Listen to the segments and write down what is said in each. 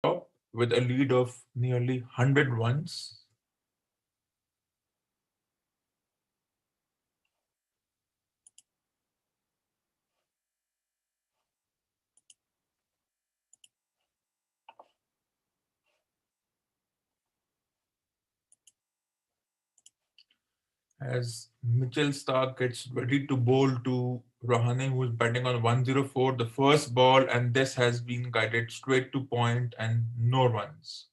top with a lead of nearly 100 runs. As Mitchell Stark gets ready to bowl to Rahane, who is batting on 104, the first ball, and this has been guided straight to point and no runs.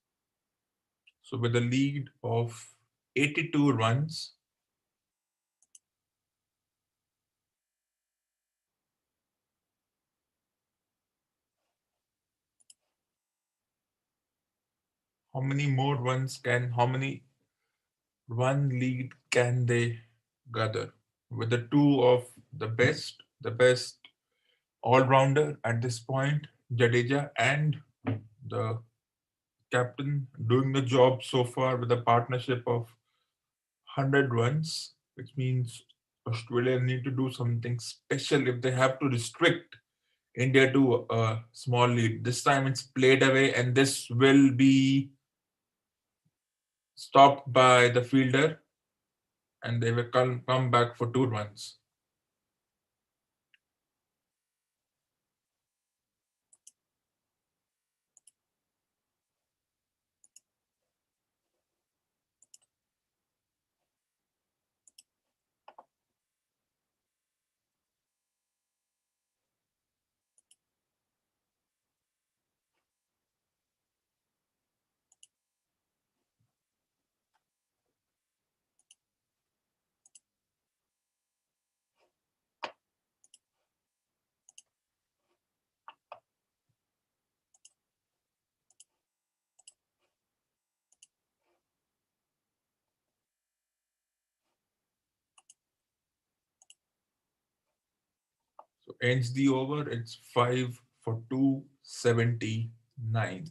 So, with a lead of 82 runs, how many run lead can they gather? With the two of the best all rounder at this point, Jadeja, and the captain doing the job so far with a partnership of 100 runs, which means Australia need to do something special if they have to restrict India to a small lead. This time it's played away, and this will be stopped by the fielder, and they will come back for 2 runs. So ends the over. It's 5 for 279.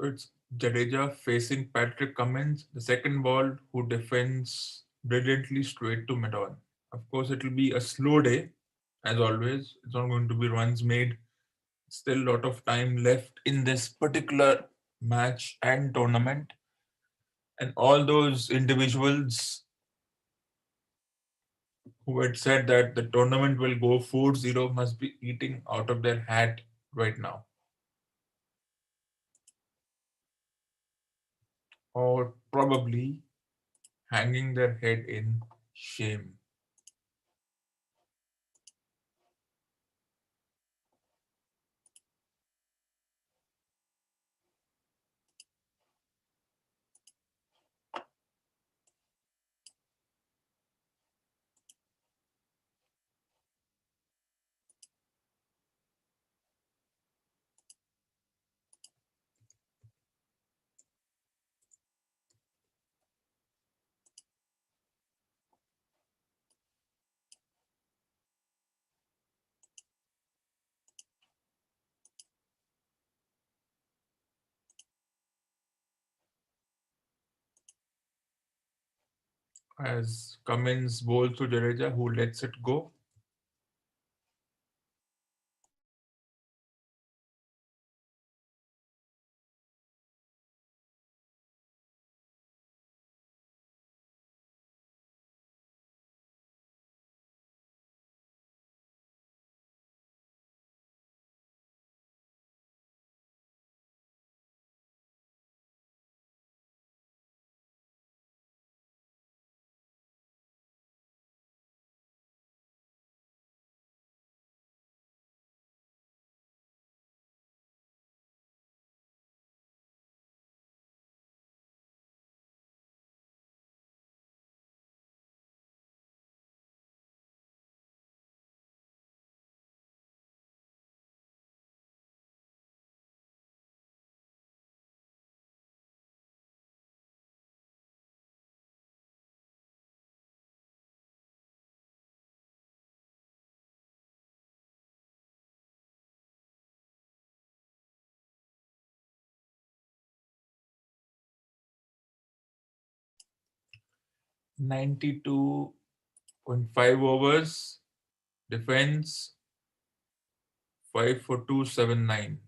So it's Jadeja facing Patrick Cummins, the second ball, who defends brilliantly straight to mid-on. Of course, it will be a slow day, as always. It's not going to be runs made. Still a lot of time left in this particular match and tournament. And all those individuals who had said that the tournament will go 4-0 must be eating out of their hat right now, or probably hanging their head in shame. as Cummins bowls to Jadeja, who lets it go. "92.5 overs, defense 5 for 279."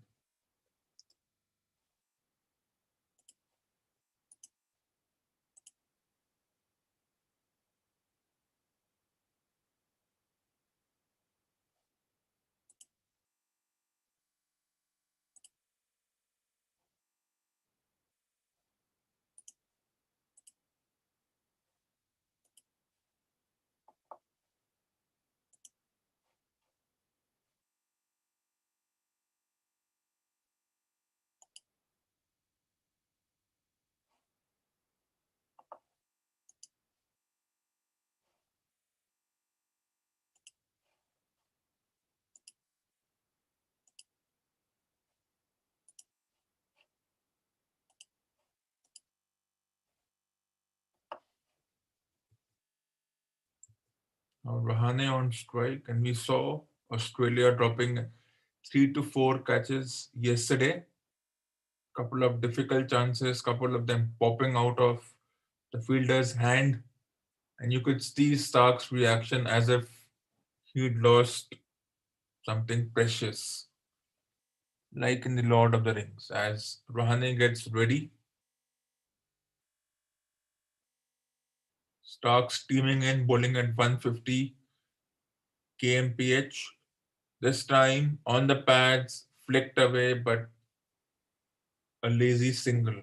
Now Rahane on strike, and we saw Australia dropping 3 to 4 catches yesterday. Couple of difficult chances, couple of them popping out of the fielder's hand, and you could see Stark's reaction as if he'd lost something precious, like in the Lord of the Rings. As Rahane gets ready, Stark steaming in, bowling at 150 kmph. This time on the pads, flicked away, but a lazy single.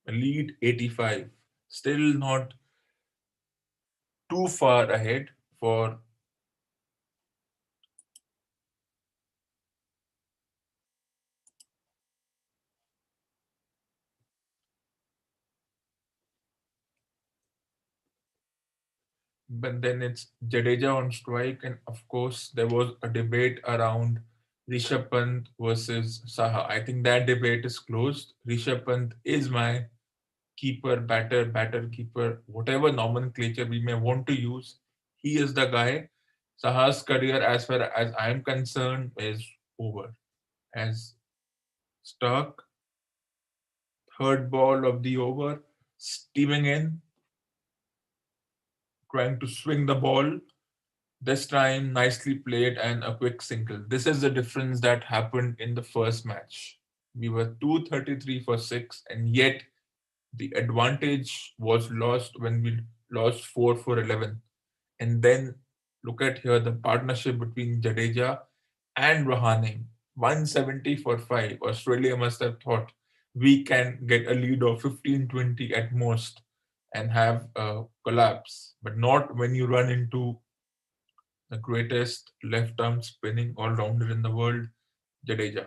A lead 85. Still not too far ahead for. But then it's Jadeja on strike, and of course there was a debate around Rishabh Pant versus Saha. I think that debate is closed. Rishabh Pant is my keeper, batter, keeper, whatever nomenclature we may want to use. He is the guy. Saha's career, as far as I am concerned, is over. As Stark, third ball of the over, steaming in, trying to swing the ball. This time, nicely played and a quick single. This is the difference that happened in the first match. We were 233 for 6, and yet the advantage was lost when we lost 4 for 11. And then look at here the partnership between Jadeja and Rahane. 170 for 5. Australia must have thought we can get a lead of 15-20 at most and have a collapse. But not when you run into the greatest left arm spinning all rounder in the world, Jadeja.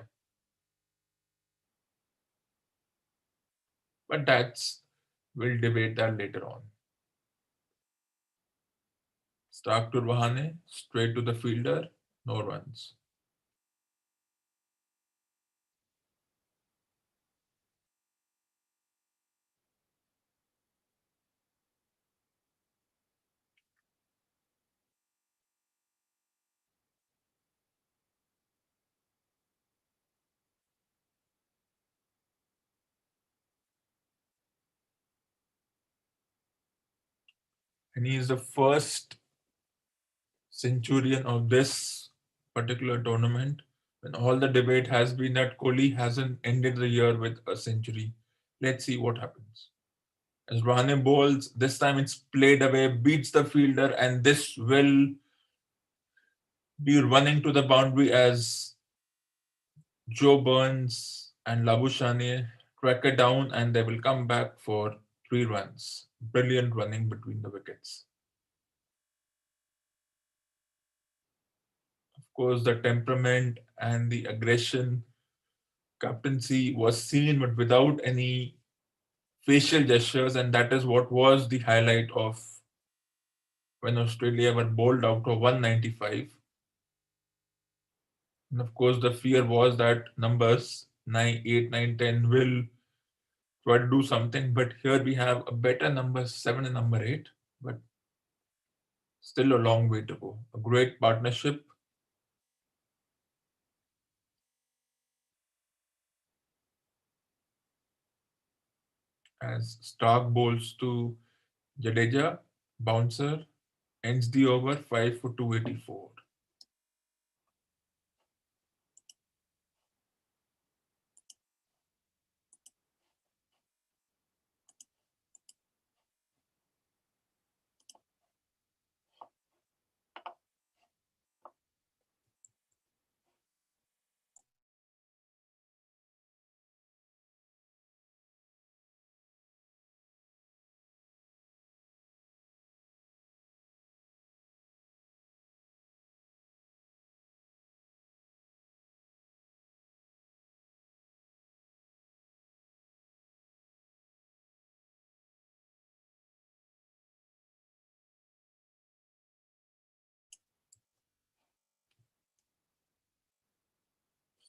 But we'll debate that later on. Stark to Rahane, straight to the fielder, no runs. and he is the first centurion of this particular tournament. When all the debate has been that Kohli hasn't ended the year with a century. Let's see what happens. As Rahane bowls, this time it's played away, beats the fielder, and this will be running to the boundary as Joe Burns and Labuschagne track it down, and they will come back for 3 runs. Brilliant running between the wickets. Of course, the temperament and the aggression, captaincy was seen, but without any facial gestures, and that is what was the highlight of when Australia were bowled out of 195. And of course, the fear was that numbers 9, 8, 9, 10 will try to do something. But here we have a better number 7 and number 8, but still a long way to go. A great partnership as Stark bowls to Jadeja, bouncer, ends the over 5 for 284.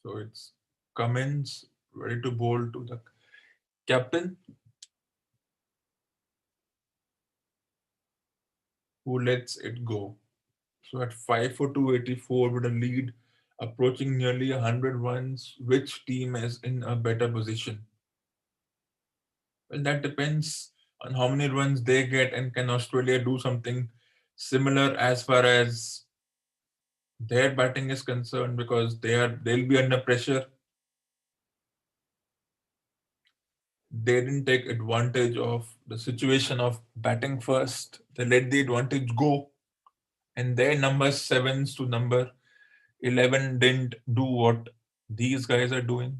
So it's Cummins ready to bowl to the captain, who lets it go. So at 5 for 284 with a lead approaching nearly 100 runs, which team is in a better position? Well, that depends on how many runs they get, and can Australia do something similar as far as their batting is concerned, because they'll be under pressure. They didn't take advantage of the situation of batting first. They let the advantage go, and their number sevens to number 11 didn't do what these guys are doing.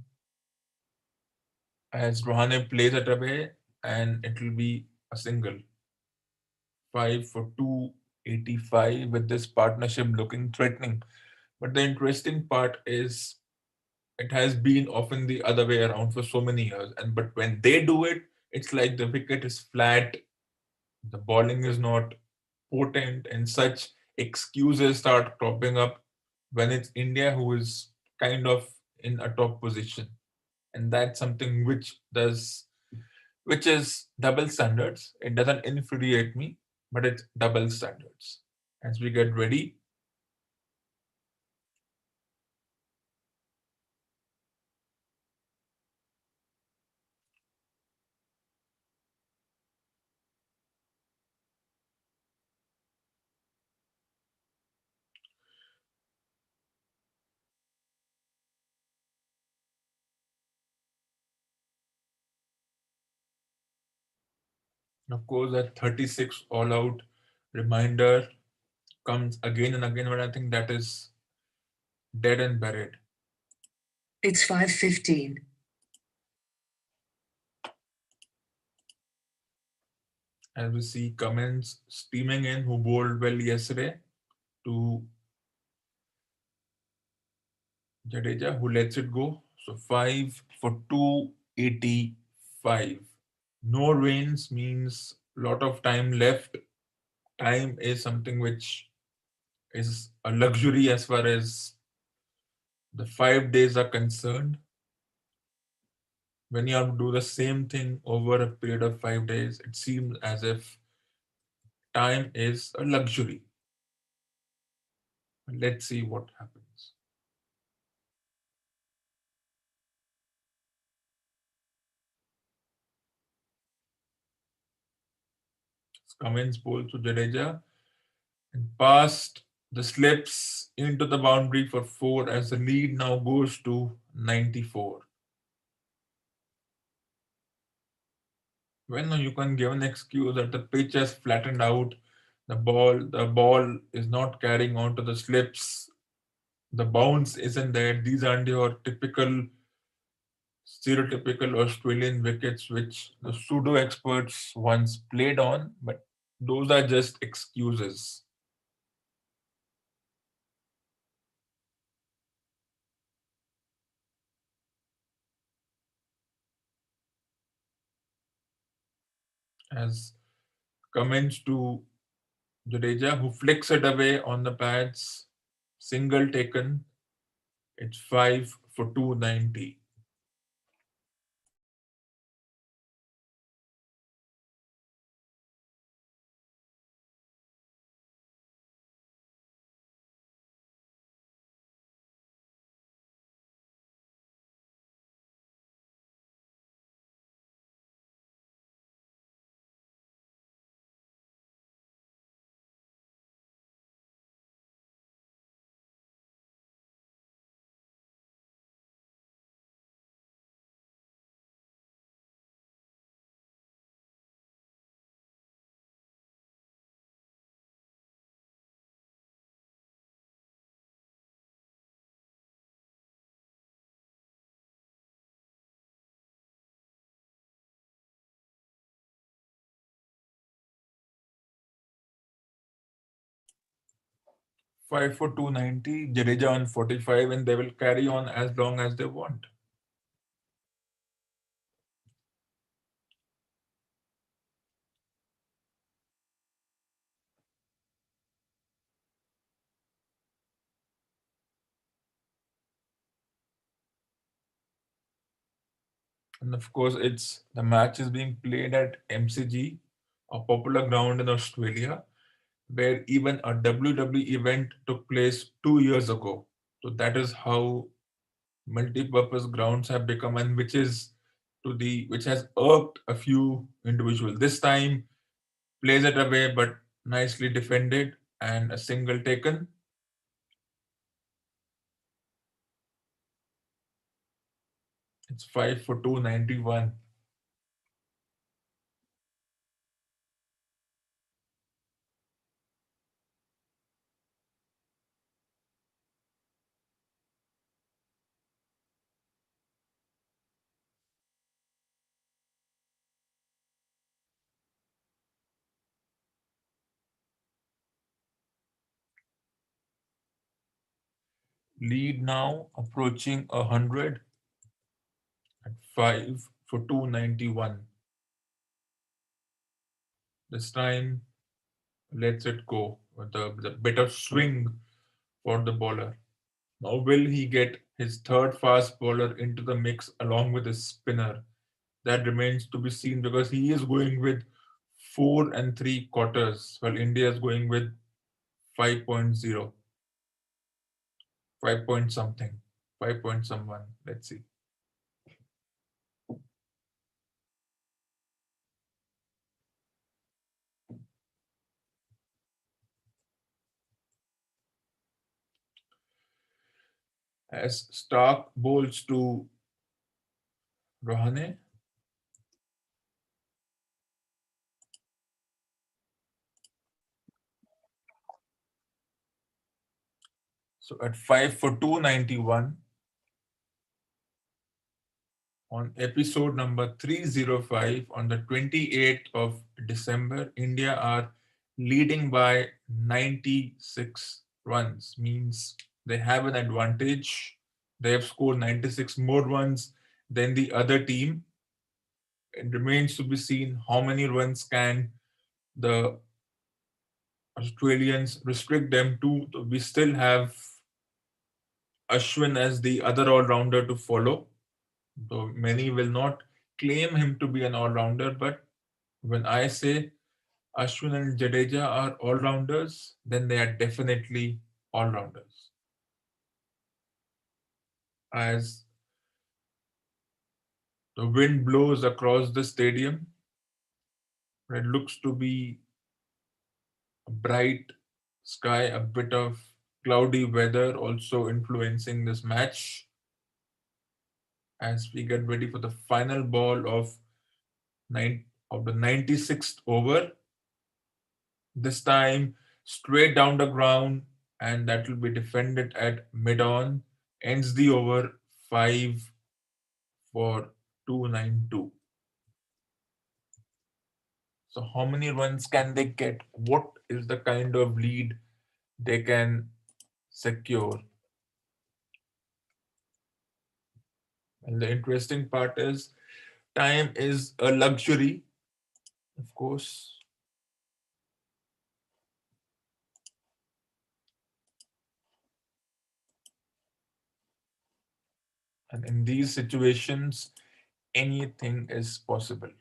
As Rahane plays it away, and it will be a single. 5 for 285 with this partnership looking threatening. But the interesting part is it has been often the other way around for so many years. And but when they do it, it's like the wicket is flat, the bowling is not potent, and such excuses start cropping up when it's India who is kind of in a top position. And that's something which is double standards. It doesn't infuriate me, but it's double standards. As we get ready, of course, that 36 all out reminder comes again and again, but I think that is dead and buried. It's 5:15. As we see Cummins steaming in, who bowled well yesterday, to Jadeja, who lets it go. So 5 for 285. No rains means a lot of time left. Time is something which is a luxury as far as the 5 days are concerned. When you have to do the same thing over a period of 5 days, it seems as if time is a luxury. Let's see what happens. Cummins bowls to Jadeja and passed the slips into the boundary for 4 as the lead now goes to 94. When you can give an excuse that the pitch has flattened out, the ball is not carrying on to the slips, the bounce isn't there. These aren't your typical stereotypical Australian wickets which the pseudo experts once played on, but those are just excuses. As comments to Jadeja, who flicks it away on the pads, single taken, it's 5 for 290. Five for 290, Jadeja on 45, and they will carry on as long as they want. And of course, it's the match is being played at MCG, a popular ground in Australia, where even a WWE event took place 2 years ago. So that is how multi-purpose grounds have become, and which has irked a few individuals. This time plays it away, but nicely defended and a single taken. It's 5 for 291. Lead now approaching 100 at 5 for 291. This time lets it go with the better swing for the bowler. Now, will he get his third fast bowler into the mix along with his spinner? That remains to be seen because he is going with 4 and 3/4, while India is going with 5.0, 5 point something, 5 point someone. Let's see. As Stark bowls to Rahane, so at 5 for 291, on episode number 305 on the 28th of December, India are leading by 96 runs, means they have an advantage. They have scored 96 more runs than the other team. It remains to be seen how many runs can the Australians restrict them to. We still have Ashwin as the other all-rounder to follow. Though many will not claim him to be an all-rounder, but when I say Ashwin and Jadeja are all-rounders, then they are definitely all-rounders. As the wind blows across the stadium, it looks to be A bright sky, a bit of cloudy weather also influencing this match as we get ready for the final ball nine of the 96th over. This time straight down the ground, and that will be defended at mid on. Ends the over 5 for 292. So how many runs can they get? What is the kind of lead they can secure? And the interesting part is time is a luxury, of course. And in these situations, anything is possible.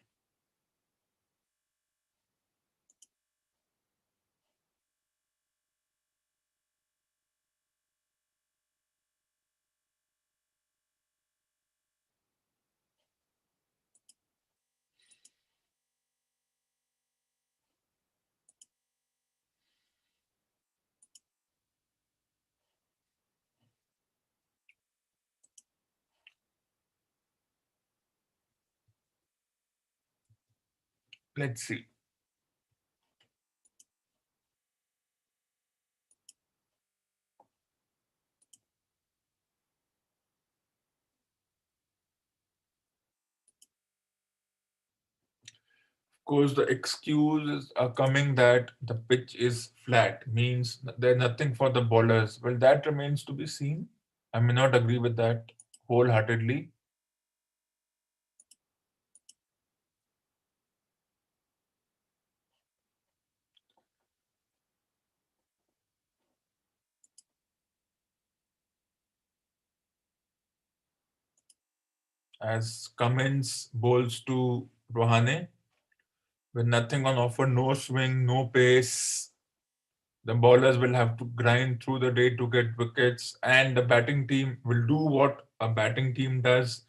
Let's see. Of course, the excuses are coming that the pitch is flat, means there's nothing for the bowlers. Well, that remains to be seen. I may not agree with that wholeheartedly. As Cummins bowls to Rahane with nothing on offer, no swing, no pace. The bowlers will have to grind through the day to get wickets, and the batting team will do what a batting team does.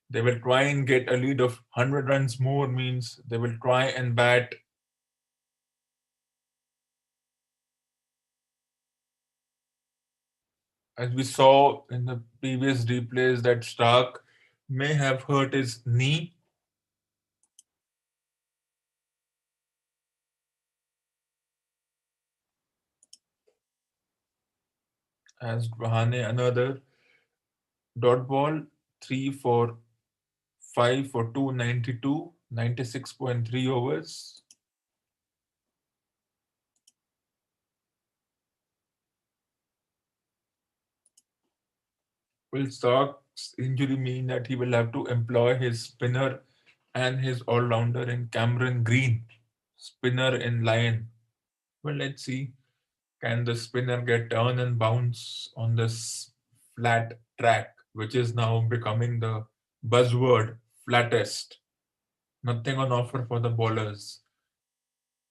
They will try and get a lead of 100 runs more, means they will try and bat as we saw in the previous replays that Stark may have hurt his knee as Rahane another dot ball 3 for 5 for 292, 96.3 overs. Will Stark's injury mean that he will have to employ his spinner and his all-rounder in Cameron Green, spinner in Lion? Well, let's see. Can the spinner get turn and bounce on this flat track, which is now becoming the buzzword, flattest? Nothing on offer for the bowlers.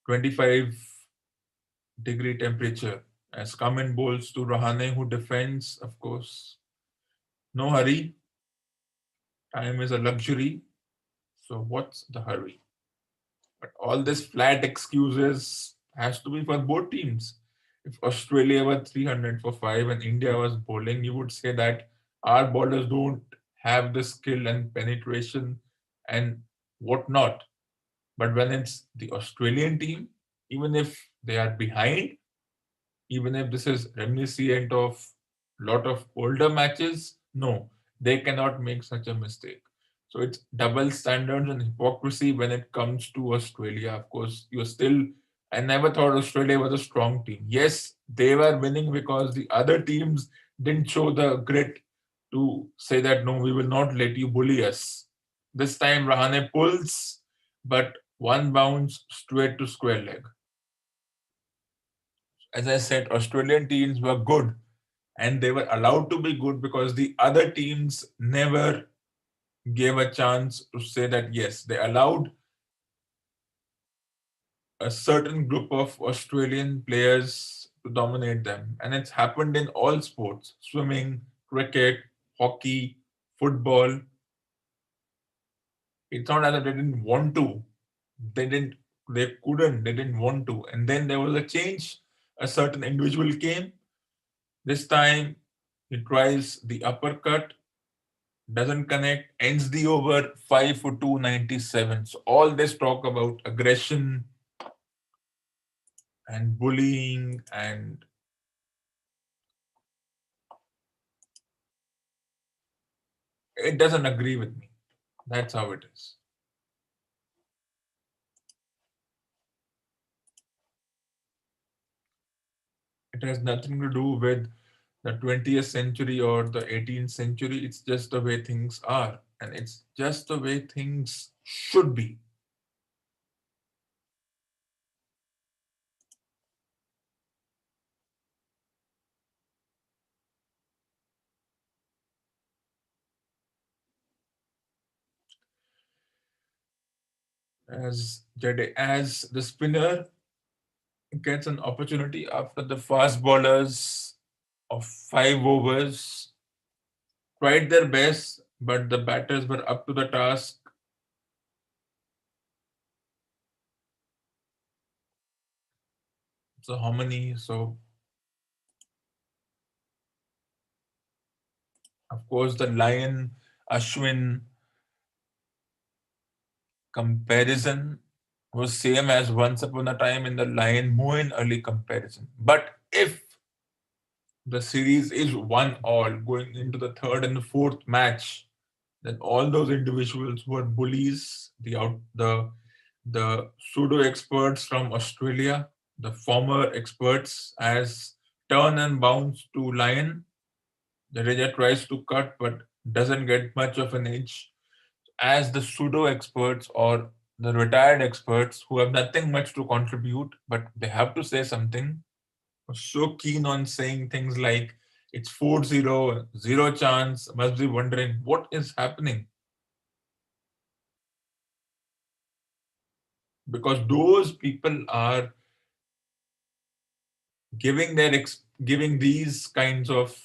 25-degree temperature. As Kamin bowls to Rahane, who defends, of course. No hurry. Time is a luxury. So what's the hurry? But all this flat excuses has to be for both teams. If Australia were 300 for 5 and India was bowling, you would say that our bowlers don't have the skill and penetration and whatnot. But when it's the Australian team, even if they are behind, even if this is reminiscent of lot of older matches, no, they cannot make such a mistake. So it's double standards and hypocrisy when it comes to Australia. Of course, you're still. I never thought Australia was a strong team. Yes, they were winning because the other teams didn't show the grit to say that no, we will not let you bully us. This time Rahane pulls, but one bounce straight to square leg. As I said, Australian teams were good and they were allowed to be good because the other teams never gave a chance to say that yes, they allowed a certain group of Australian players to dominate them. And it's happened in all sports: swimming, cricket, hockey, football. It's not that they didn't want to, they didn't They couldn't, they didn't want to. And then there was a change. A certain individual came. This time he tries the uppercut, doesn't connect, ends the over 5 for 297. So all this talk about aggression and bullying, and it doesn't agree with me. That's how it is. It has nothing to do with the 20th century or the 18th century. It's just the way things are, and it's just the way things should be. As the spinner gets an opportunity after the fast bowlers of 5 overs tried their best, but the batters were up to the task. So how many? So of course the Lion Ashwin comparison was same as once upon a time in the Lion Moeen Ali comparison. But if the series is 1-all going into the third and the fourth match, then all those individuals were bullies, the pseudo experts from Australia, the former experts, as turn and bounce to Lion. The Raja tries to cut but doesn't get much of an edge. As the pseudo experts or the retired experts who have nothing much to contribute, but they have to say something, are so keen on saying things like it's 4-0, zero chance, must be wondering what is happening. Because those people are giving these kinds of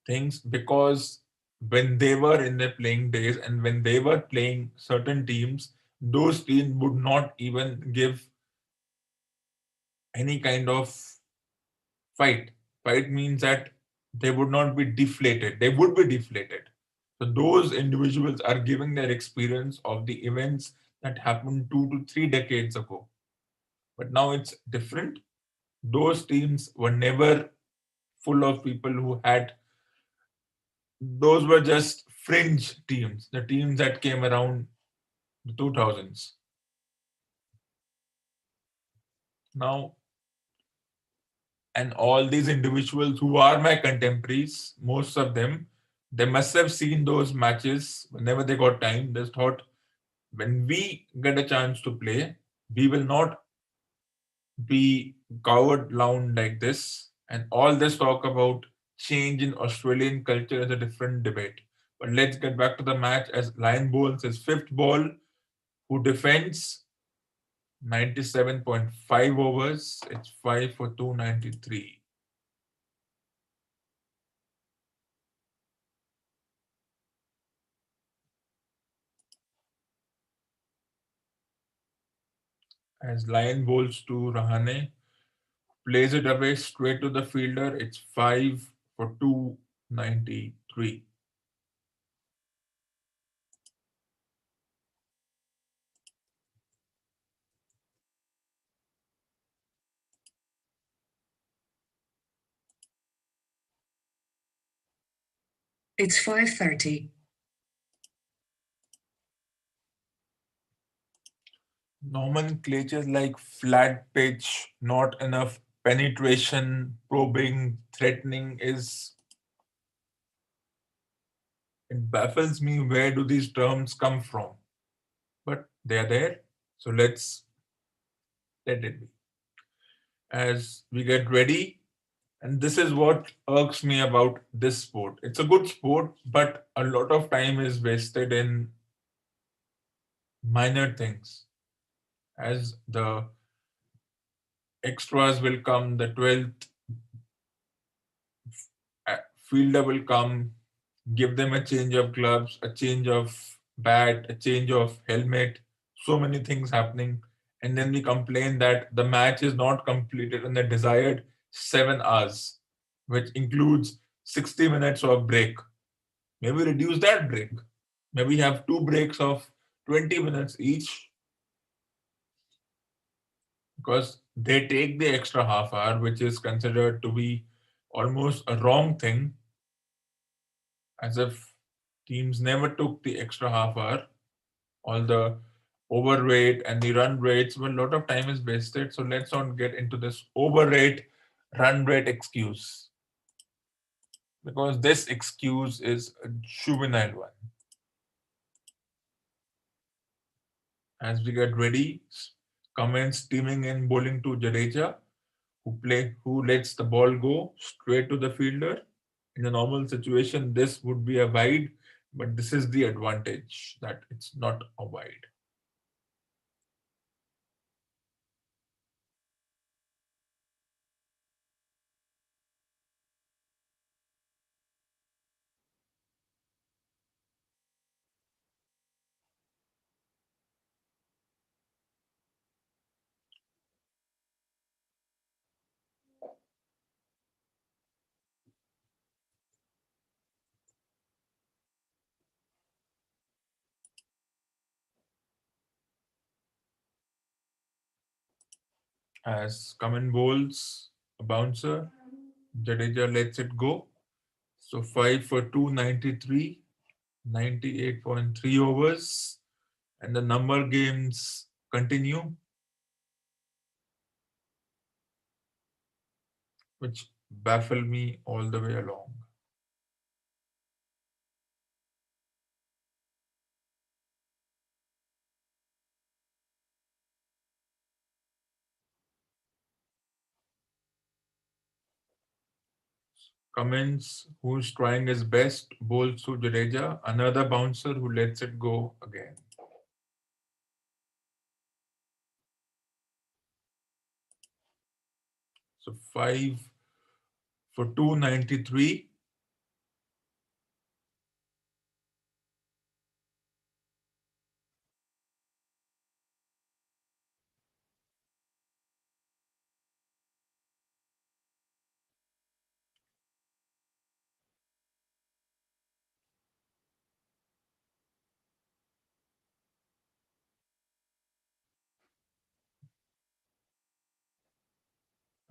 things because when they were in their playing days and when they were playing certain teams, those teams would not even give any kind of fight. Fight means that they would not be deflated, they would be deflated. So those individuals are giving their experience of the events that happened 2 to 3 decades ago. But now it's different. Those teams were never full of people who had, those were just fringe teams, the teams that came around the 2000s. Now, and all these individuals who are my contemporaries, most of them, they must have seen those matches whenever they got time. They thought, when we get a chance to play, we will not be cowered down like this. And all this talk about change in Australian culture is a different debate. But let's get back to the match as Lion bowls his fifth ball, who defends 97.5 overs. It's 5 for 293. As Lion bowls to Rahane, plays it away straight to the fielder. It's 5 for 293. It's 5:30. Nomenclatures like flat pitch, not enough penetration, probing, threatening is, it baffles me where do these terms come from. But they are there. So let's let it be. As we get ready, and this is what irks me about this sport. It's a good sport, but a lot of time is wasted in minor things. As the extras will come, the 12th fielder will come, give them a change of gloves, a change of bat, a change of helmet. so many things happening, and then we complain that the match is not completed in the desired 7 hours, which includes 60 minutes of break. Maybe reduce that break. Maybe have two breaks of 20 minutes each, because they take the extra half hour, which is considered to be almost a wrong thing, as if teams never took the extra half hour. All the overrate and the run rates, well, a lot of time is wasted. So let's not get into this overrate run rate excuse, because this excuse is a juvenile one. As we get ready, comments teaming in bowling to Jadeja, who lets the ball go straight to the fielder. In a normal situation, this would be a wide, but this is the advantage that it's not a wide. As Kaman bowls a bouncer, Jadeja lets it go. So 5 for 293, 98.3 overs, and the number games continue, which baffle me all the way along. Cummins, who's trying his best, bowls to Jadeja, another bouncer who lets it go again. So 5 for 293.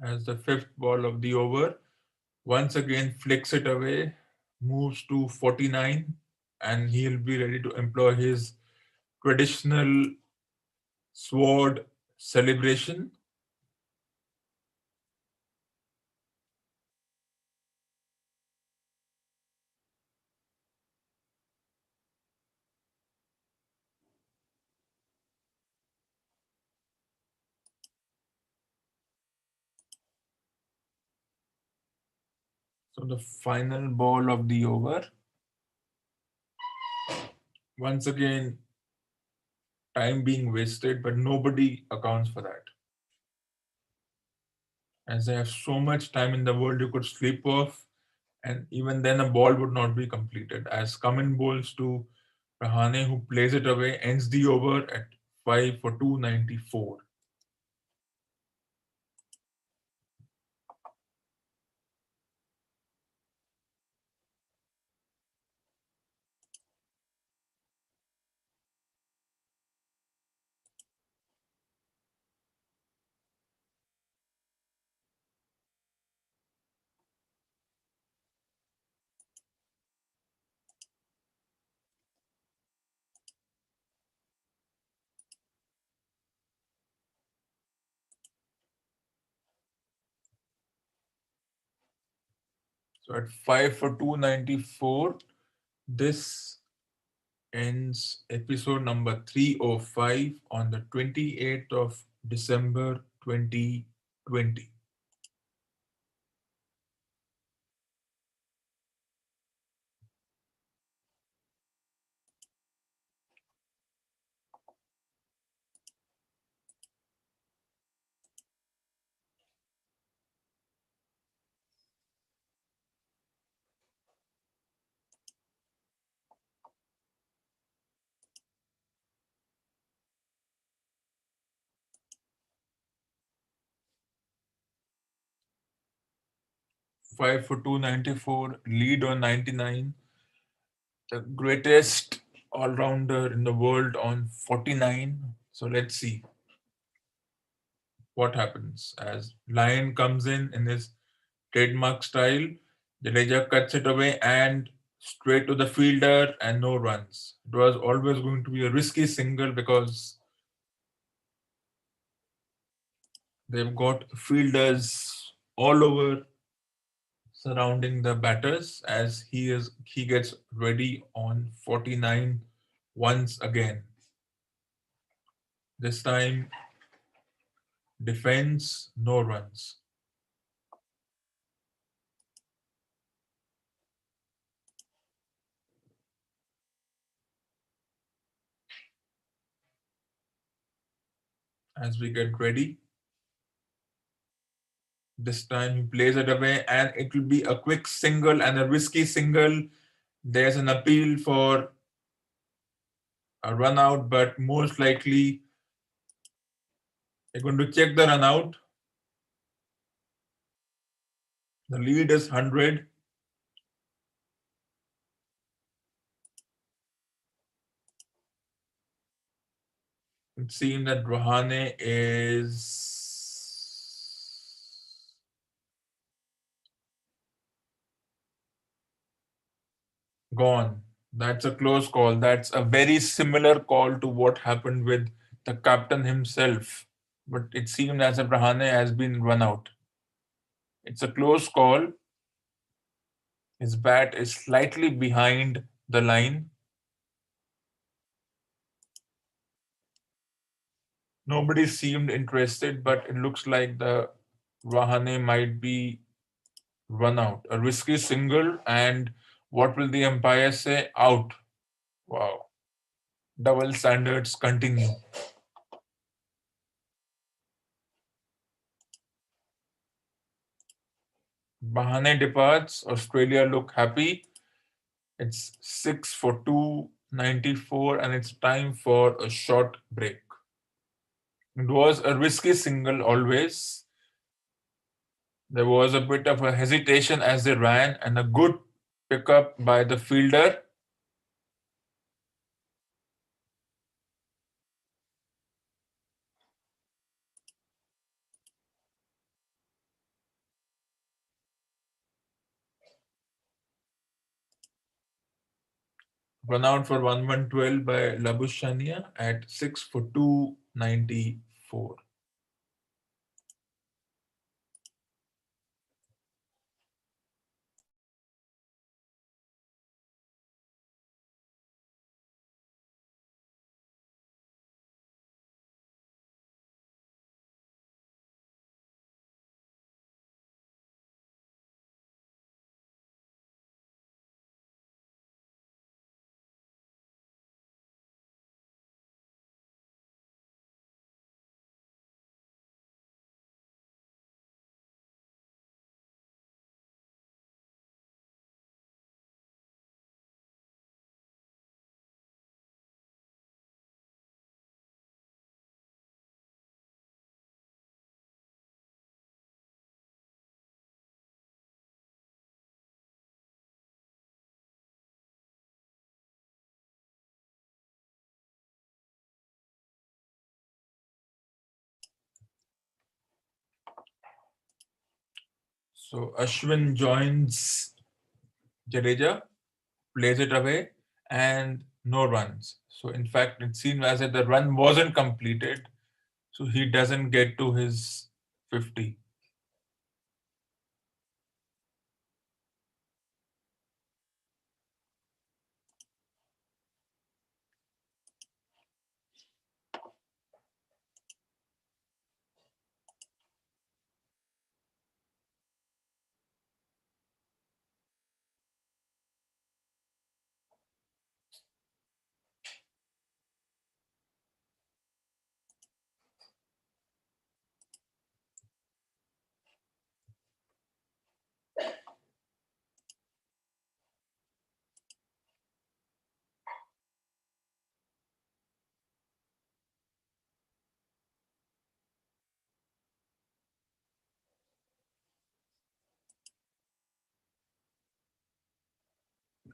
As the fifth ball of the over, once again flicks it away, moves to 49, and he'll be ready to employ his traditional sword celebration. So the final ball of the over, once again, time being wasted, but nobody accounts for that. As they have so much time in the world, you could sleep off, and even then a ball would not be completed. As Kamin bowls to Rahane, who plays it away, ends the over at 5 for 294. So at 5 for 294, this ends episode number 305 on the 28th of December 2020. 5 for 294, lead on 99, the greatest all rounder in the world on 49. So let's see what happens as Lion comes in his trademark style. Jadeja cuts it away and straight to the fielder and no runs. It was always going to be a risky single because they've got fielders all over surrounding the batters as he gets ready on 49 once again. This time defense, no runs. As we get ready, this time he plays it away and it will be a quick single and a risky single. There's an appeal for a run out, but most likely they're going to check the run out. The lead is 100. It seems that Rahane is gone. That's a close call. That's a very similar call to what happened with the captain himself. But it seemed as if Rahane has been run out. It's a close call. His bat is slightly behind the line. Nobody seemed interested, but it looks like the Rahane might be run out. A risky single, and what will the umpire say? Out. Wow. Double standards continue. Bahane departs. Australia look happy. It's 6 for 294, and it's time for a short break. It was a risky single always. There was a bit of a hesitation as they ran, and a good pickup by the fielder. Run out for 112 by Labushania at 6 for 294. So Ashwin joins Jadeja, plays it away, and no runs. So in fact, it seems as if the run wasn't completed, so he doesn't get to his 50.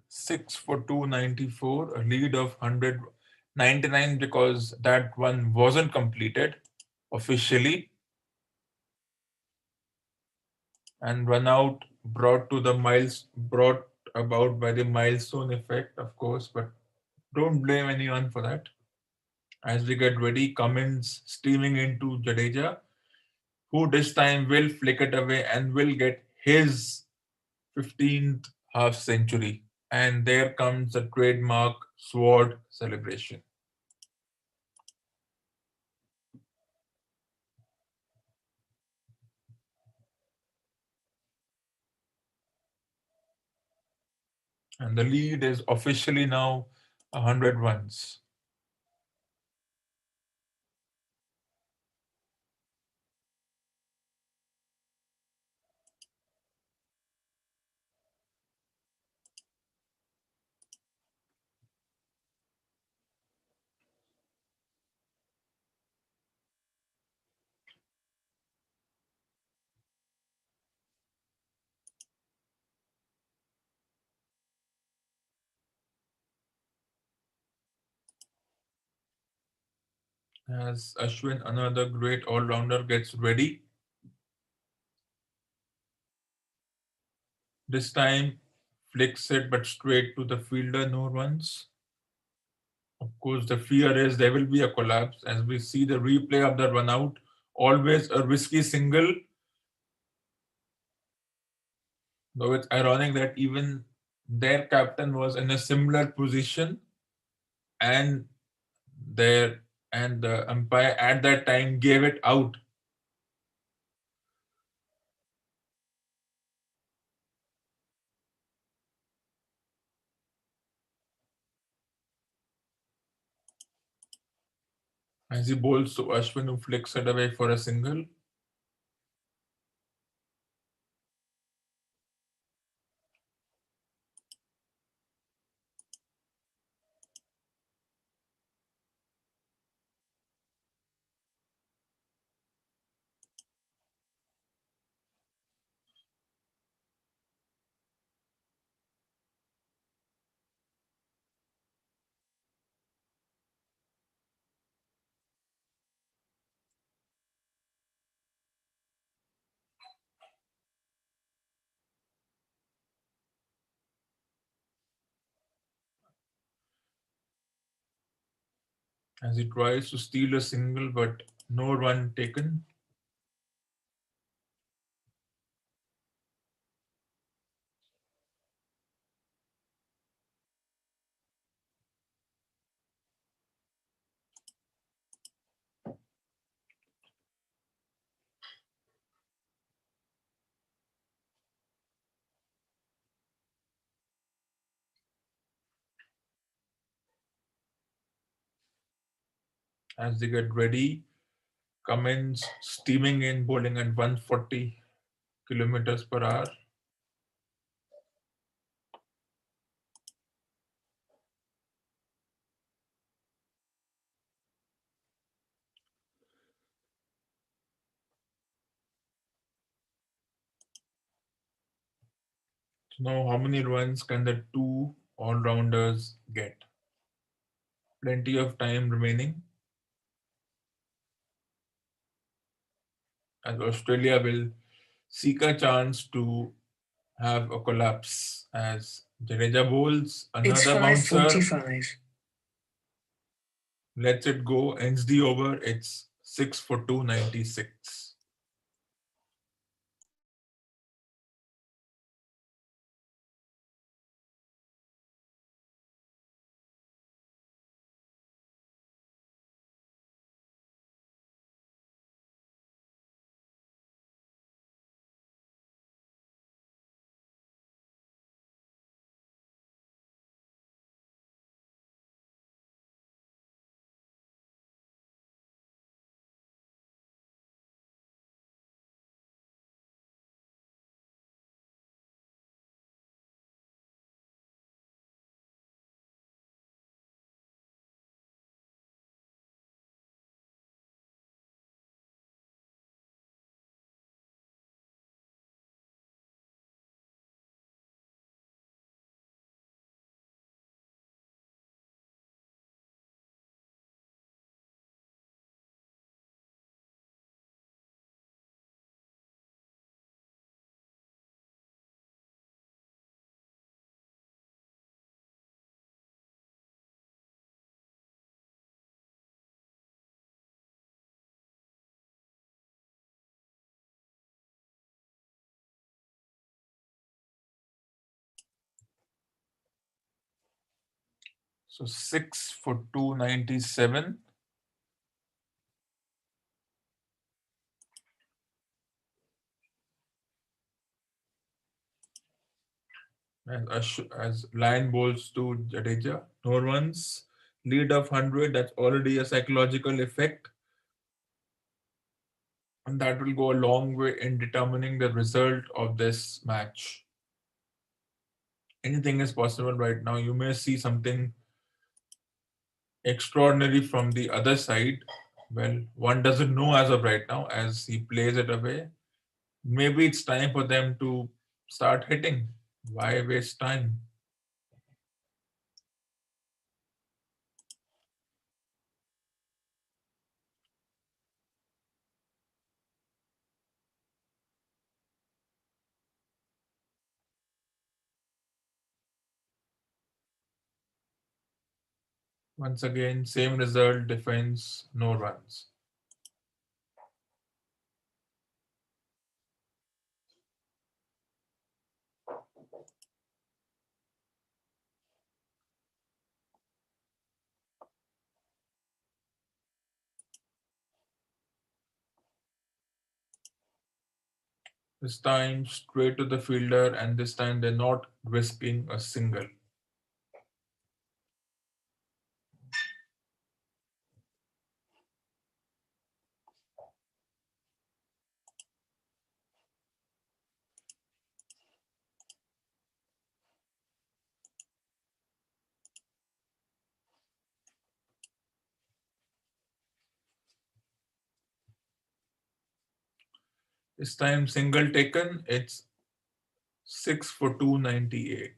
6 for 294, a lead of 199 because that one wasn't completed officially, and run out brought about by the milestone effect, of course, but don't blame anyone for that. As we get ready, Cummins steaming into Jadeja, who this time will flick it away and will get his 15th half century. And there comes the trademark sword celebration. And the lead is officially now 100 runs. As Ashwin, another great all-rounder, gets ready. This time flicks it but straight to the fielder, no runs. Of course, the fear is there will be a collapse as we see the replay of the run out. Always a risky single, though it's ironic that even their captain was in a similar position, and their and the umpire at that time gave it out. As he bowls to Ashwin, who flicks it away for a single. As he tries to steal a single, but no run taken. As they get ready, Cummins steaming in, bowling at 140 kilometers per hour. So now, how many runs can the two all-rounders get? Plenty of time remaining, as Australia will seek a chance to have a collapse as Jadeja bowls It's another bouncer, 5:45. lets it go, ends the over. It's 6 for 296. So 6 for 297. As Lion bowls to Jadeja, no runs, lead of 100. That's already a psychological effect, and that will go a long way in determining the result of this match. Anything is possible right now. You may see something extraordinary from the other side. Well, one doesn't know as of right now as he plays it away. Maybe it's time for them to start hitting. Why waste time? Once again, same result, defense, no runs. This time straight to the fielder, and this time they're not risking a single. This time single taken, it's 6 for 298.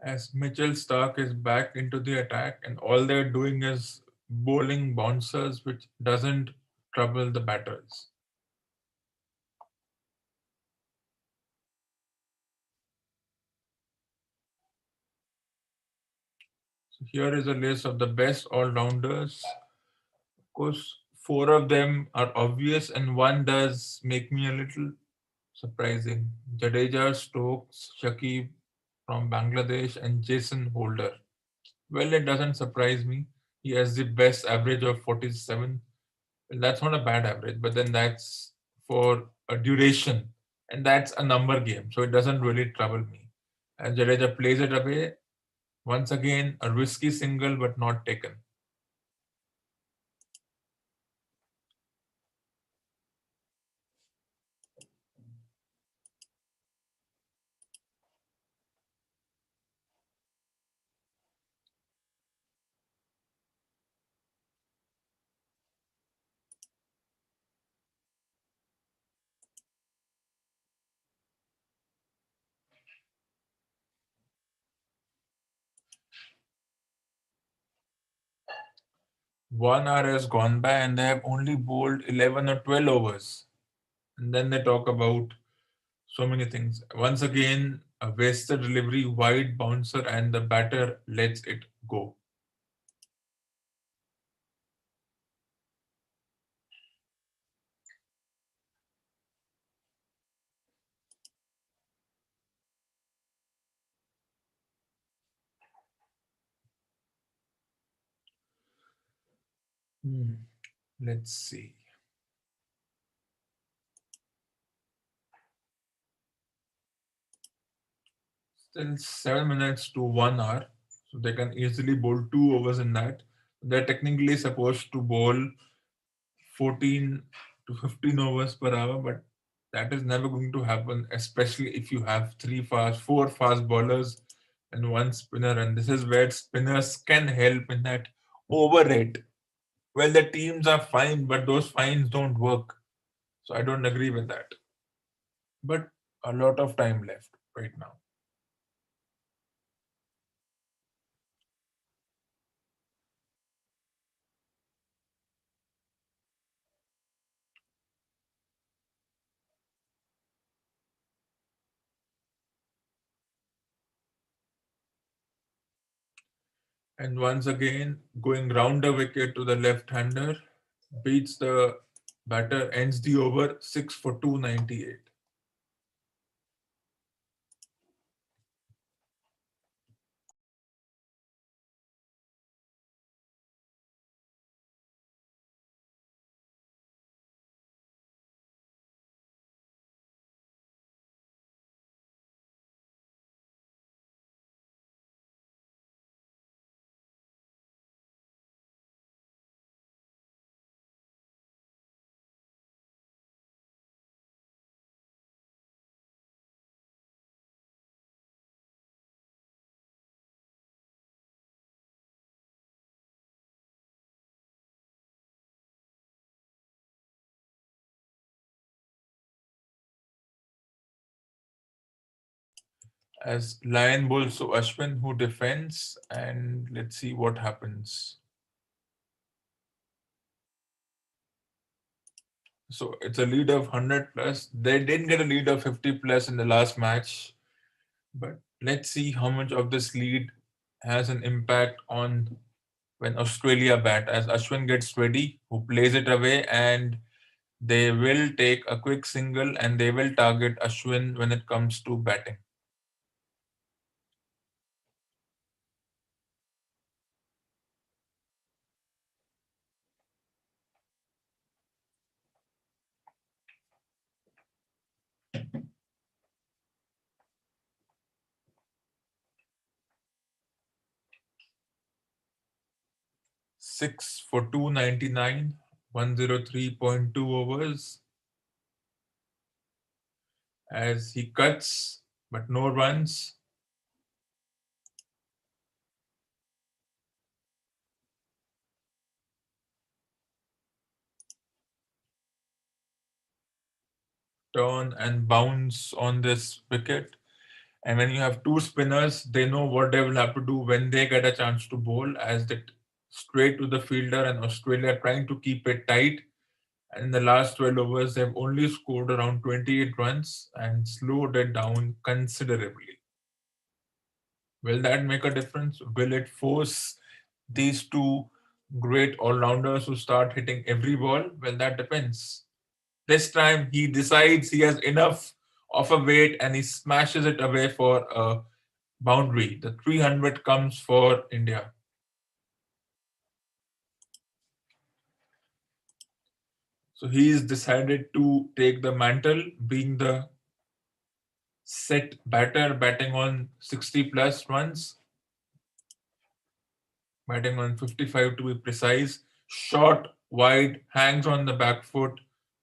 As Mitchell Stark is back into the attack, and all they're doing is bowling bouncers, which doesn't trouble the batters. So here is a list of the best all-rounders. Of course, four of them are obvious, and one does make me a little surprising. Jadeja, Stokes, Shakib, from Bangladesh, and Jason Holder. Well, it doesn't surprise me. He has the best average of 47. Well, that's not a bad average, but then that's for a duration, and that's a number game, so it doesn't really trouble me. And Jadeja plays it away. Once again, a risky single, but not taken. One hour has gone by, and they have only bowled 11 or 12 overs. And then they talk about so many things. Once again, a wasted delivery, wide bouncer, and the batter lets it go. Hmm. Let's see. Still 7 minutes to 1 hour, so they can easily bowl 2 overs in that. They're technically supposed to bowl 14 to 15 overs per hour, but that is never going to happen, especially if you have four fast bowlers and one spinner. And this is where spinners can help in that over rate. Well, the teams are fine, but those fines don't work. So I don't agree with that. But a lot of time left right now. And once again, going round the wicket to the left-hander, beats the batter, ends the over 6 for 298. 'As Lion bowls to Ashwin, who defends, and let's see what happens. So it's a lead of 100 plus. They didn't get a lead of 50 plus in the last match, but let's see how much of this lead has an impact on when Australia bat, as Ashwin gets ready, who plays it away, and they will take a quick single and they will target Ashwin when it comes to batting. 6 for 299, 103.2 overs, as he cuts but no runs. Turn and bounce on this wicket. And when you have two spinners, they know what they will have to do when they get a chance to bowl, as they straight to the fielder, and Australia trying to keep it tight. And in the last 12 overs, they've only scored around 28 runs and slowed it down considerably. Will that make a difference? Will it force these two great all rounders to start hitting every ball? Well, that depends. This time he decides he has enough of a weight and he smashes it away for a boundary. The 300 comes for India. So he's decided to take the mantle, being the set batter, batting on 60 plus runs, batting on 55 to be precise. Short, wide, hangs on the back foot,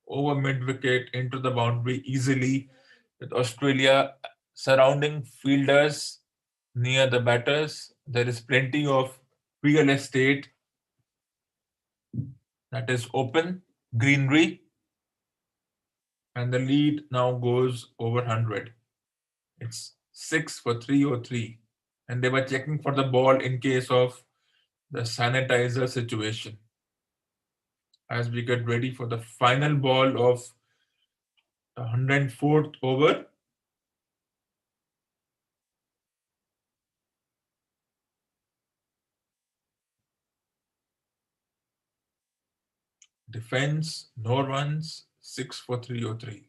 over mid wicket, into the boundary easily, with Australia surrounding fielders near the batters. There is plenty of real estate that is open, greenery, and the lead now goes over 100. It's 6 for 303. And they were checking for the ball in case of the sanitizer situation. As we get ready for the final ball of the 104th over, defense, no runs, 6 for 303.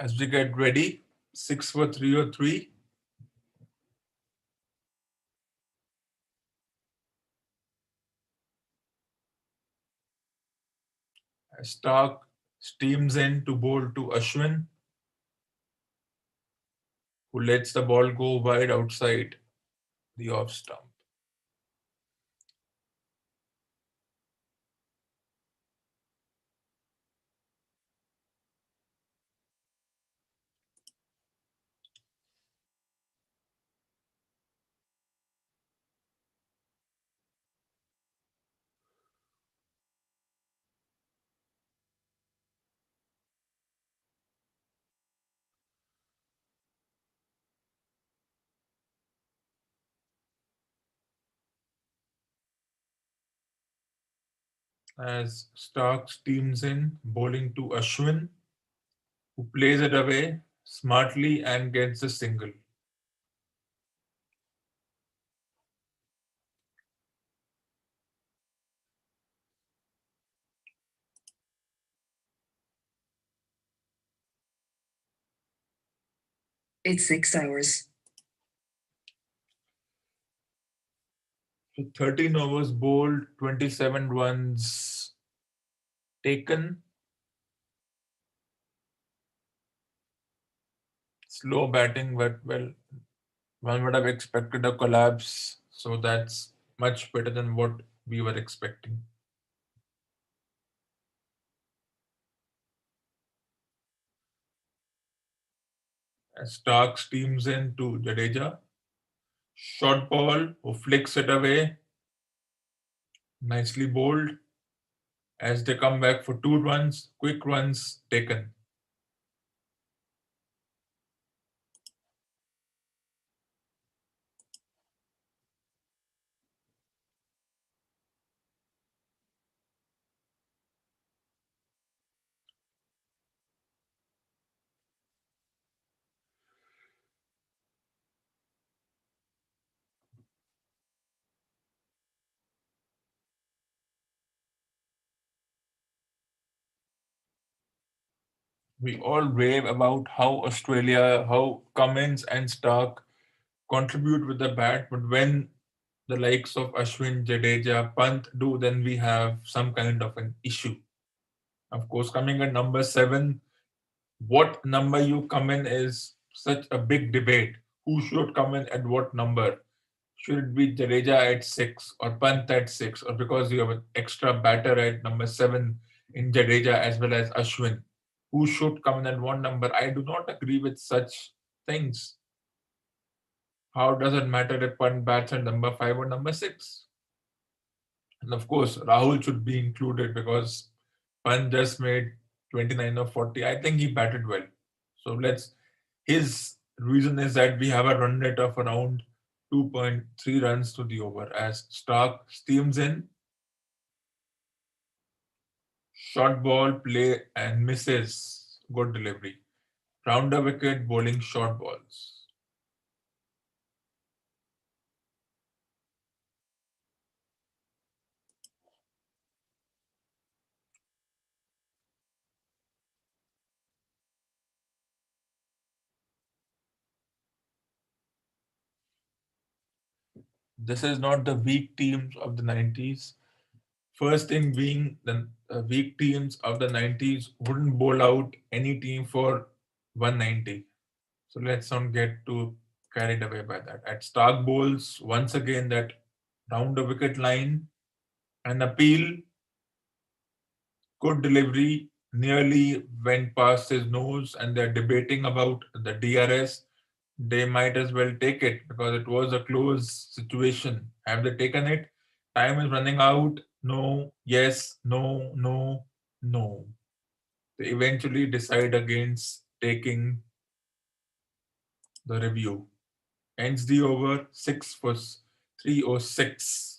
As we get ready, 6 for 303. As Stark steams in to bowl to Ashwin, who lets the ball go wide outside the off stump. As Stark steams in, bowling to Ashwin, who plays it away smartly and gets the single. It's 6 hours. So 13 overs bowled, 27 runs taken. Slow batting, but well, one would have expected a collapse. So that's much better than what we were expecting. As Stark steams in to Jadeja. Short ball, who flicks it away. Nicely bowled. As they come back for 2 runs, quick runs taken. We all rave about how Australia, how Cummins and Stark contribute with the bat, but when the likes of Ashwin, Jadeja, Pant do, then we have some kind of an issue. Of course, coming at number 7, what number you come in is such a big debate. Who should come in at what number? Should it be Jadeja at 6 or Pant at 6, or because you have an extra batter at number 7 in Jadeja as well as Ashwin? Who should come in at one number? I do not agree with such things. How does it matter if Pant bats at number 5 or number 6? And of course, Rahul should be included because Pant just made 29 or 40. I think he batted well. So let's. His reason is that we have a run rate of around 2.3 runs to the over as Stark steams in, short ball play and misses. Good delivery. Rounder wicket bowling short balls. This is not the weak teams of the 90s. First thing being the weak teams of the 90s wouldn't bowl out any team for 190. So let's not get too carried away by that. At Stark bowls, once again, that round the wicket line, an appeal, good delivery, nearly went past his nose, and they're debating about the DRS. They might as well take it because it was a close situation. Have they taken it? Time is running out. No, yes, no, no, no. They eventually decide against taking the review. Ends the over 6 for 306.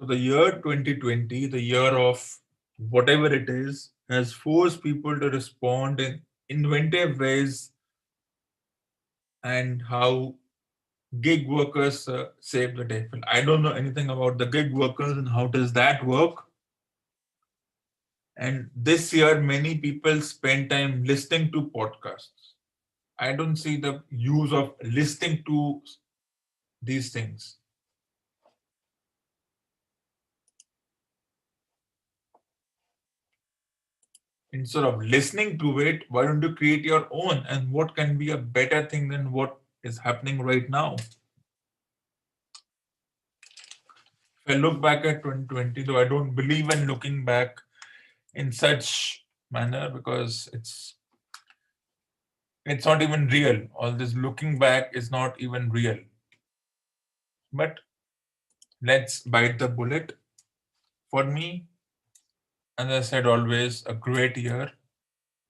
So the year 2020, the year of whatever it is, has forced people to respond in inventive ways and how gig workers save the day. Well, I don't know anything about the gig workers and how does that work. And this year, many people spend time listening to podcasts. I don't see the use of listening to these things. Instead of listening to it, why don't you create your own? And what can be a better thing than what is happening right now? If I look back at 2020, though I don't believe in looking back in such manner because it's not even real. All this looking back is not even real. But let's bite the bullet. For me, as I said, always a great year.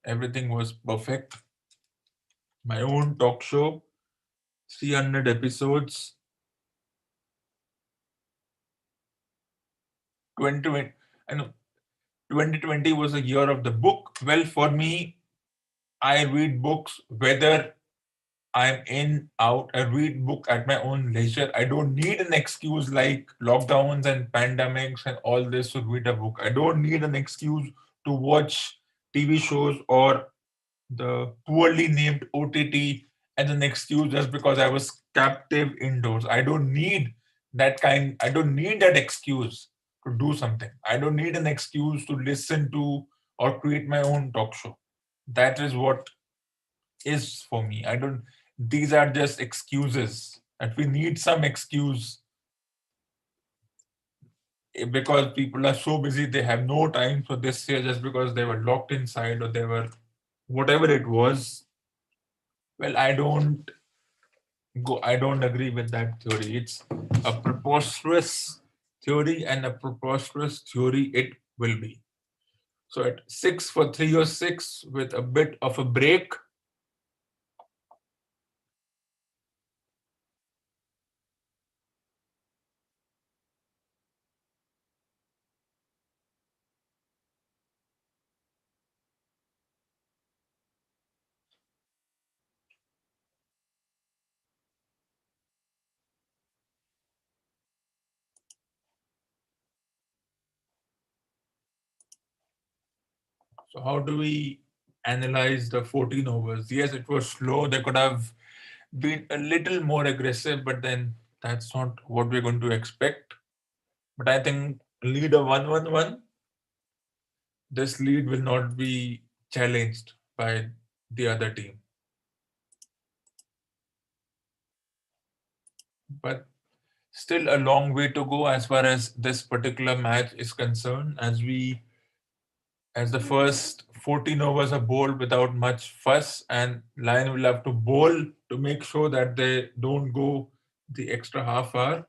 Everything was perfect. My own talk show, 300 episodes, 2020. I know 2020 was a year of the book. Well, for me, I read books whether I'm in, out. I read book at my own leisure. I don't need an excuse like lockdowns and pandemics and all this to read a book. I don't need an excuse to watch TV shows or the poorly named OTT as an excuse just because I was captive indoors. I don't need that excuse to do something. I don't need an excuse to listen to or create my own talk show. That is what is for me. I don't, these are just excuses that we need some excuse because people are so busy, they have no time for this year just because they were locked inside or they were whatever it was. Well, I don't agree with that theory. It's a preposterous theory, and a preposterous theory it will be. So at 6 for 3 or 6 with a bit of a break. So how do we analyze the 14 overs? Yes, it was slow. They could have been a little more aggressive, but then that's not what we're going to expect. But I think lead a 1-1-1, this lead will not be challenged by the other team. But still a long way to go as far as this particular match is concerned, as the first 14 overs are bowled without much fuss, and Lion will have to bowl to make sure that they don't go the extra half hour.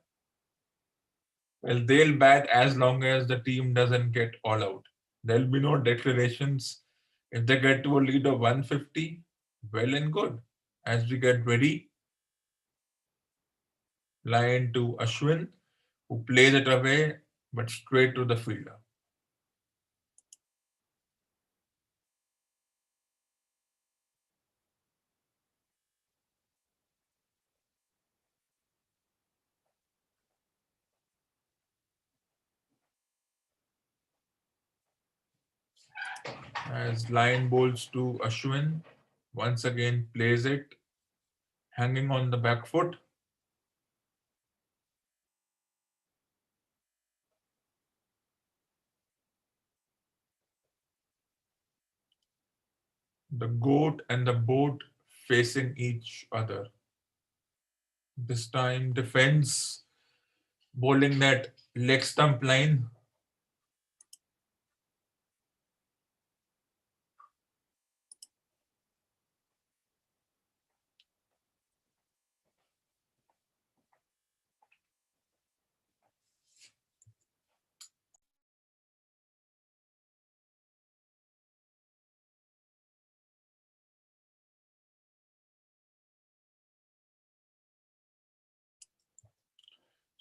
Well, they'll bat as long as the team doesn't get all out. There'll be no declarations. If they get to a lead of 150, well and good. As we get ready, Lion to Ashwin, who plays it away but straight to the fielder. As Lion bowls to Ashwin, once again plays it, hanging on the back foot. The goat and the boat facing each other. This time defense bowling that leg stump line.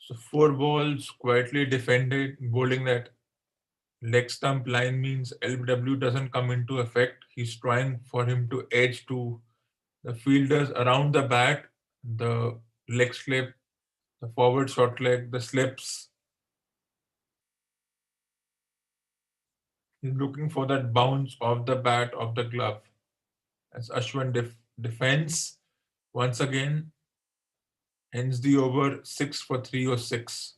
So 4 balls quietly defended, bowling that leg stump line means LBW doesn't come into effect. He's trying for him to edge to the fielders around the bat, the leg slip, the forward short leg, the slips. He's looking for that bounce of the bat of the glove. As Ashwin defends, once again ends the over 6 for 3 or 6.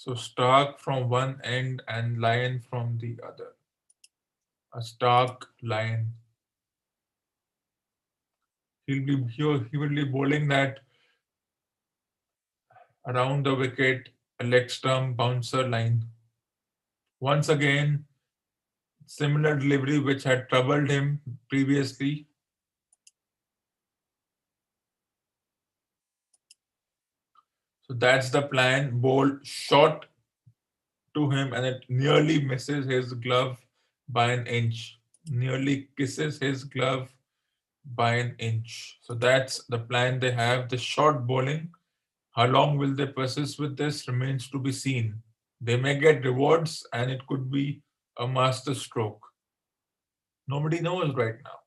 So Stark from one end and Lion from the other. A Stark Lion. He will be bowling that around the wicket, a leg stump bouncer line. Once again, similar delivery which had troubled him previously. So that's the plan. Bowl shot to him and it nearly misses his glove by an inch. Nearly kisses his glove by an inch. So that's the plan they have. The short bowling, how long will they persist with this remains to be seen. They may get rewards and it could be a master stroke. Nobody knows right now.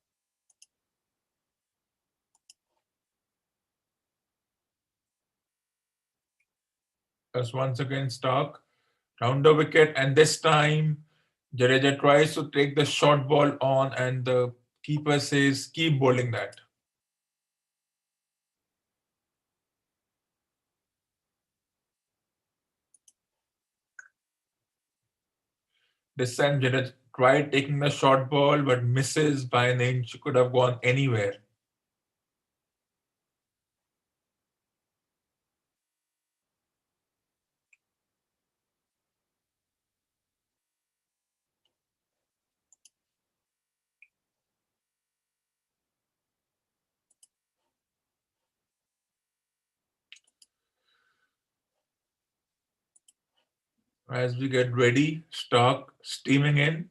As once again Stark round the wicket, and this time Jadeja tries to take the short ball on, and the keeper says, "Keep bowling that." This time Jadeja tried taking the short ball but misses by an inch. Could have gone anywhere. As we get ready, Stark steaming in.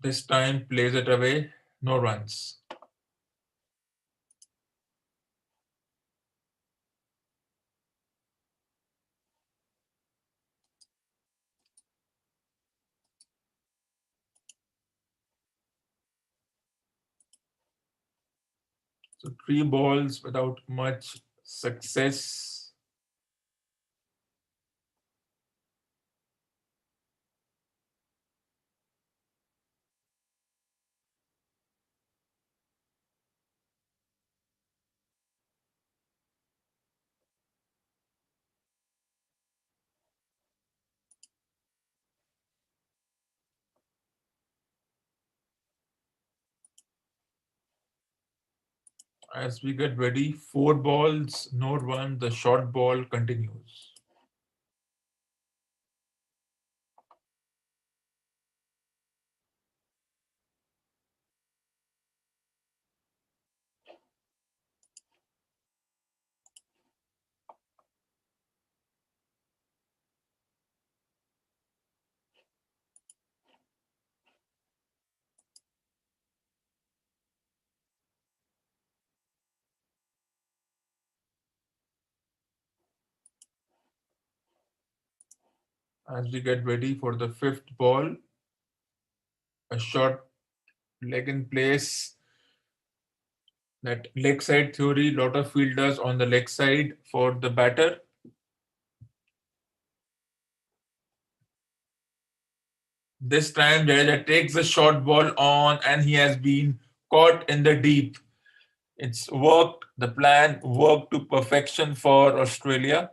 This time plays it away. No runs. So 3 balls without much success. As we get ready, 4 balls, no run. The short ball continues. As we get ready for the fifth ball, a short leg in place. That leg side theory, lot of fielders on the leg side for the batter. This time Jadeja takes the short ball on and he has been caught in the deep. It's worked. The plan worked to perfection for Australia.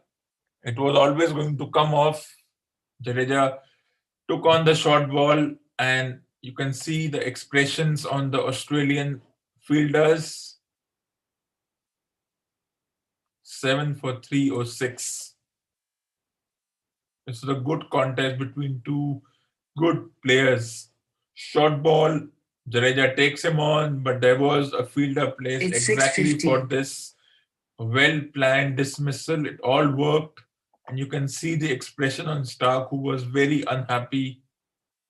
It was always going to come off. Jadeja took on the short ball, and you can see the expressions on the Australian fielders. 7 for 306. This is a good contest between two good players. Short ball, Jadeja takes him on, but there was a fielder placed It's exactly for 6:50. this well planned dismissal. It all worked. And you can see the expression on Stark, who was very unhappy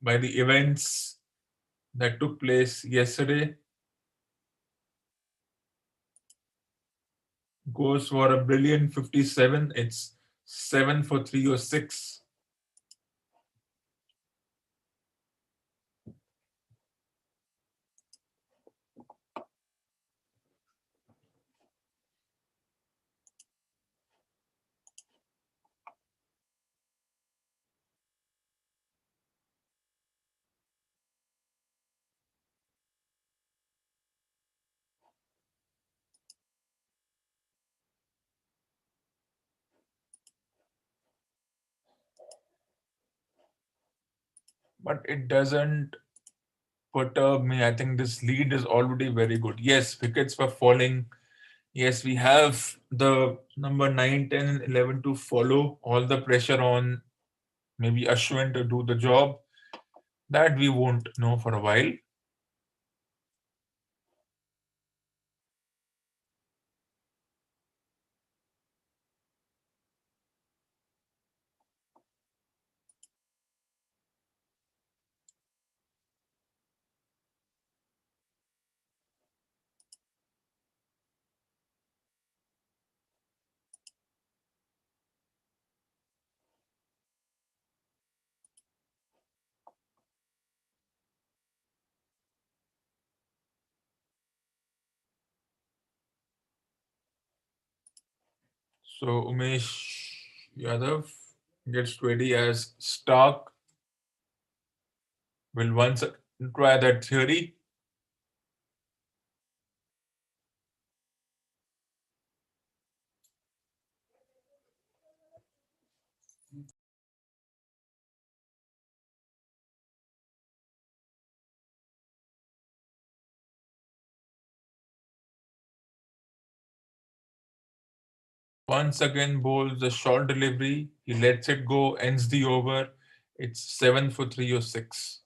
by the events that took place yesterday. Goes for a brilliant 57. It's 7 for 306. But it doesn't perturb me. I think this lead is already very good. Yes, wickets were falling. Yes, we have the number 9, 10, and 11 to follow. All the pressure on maybe Ashwin to do the job. That we won't know for a while. So Umesh Yadav gets ready as Stark will once try that theory. Once again bowls a short delivery. He lets it go, ends the over. It's 7 for 3 or 6.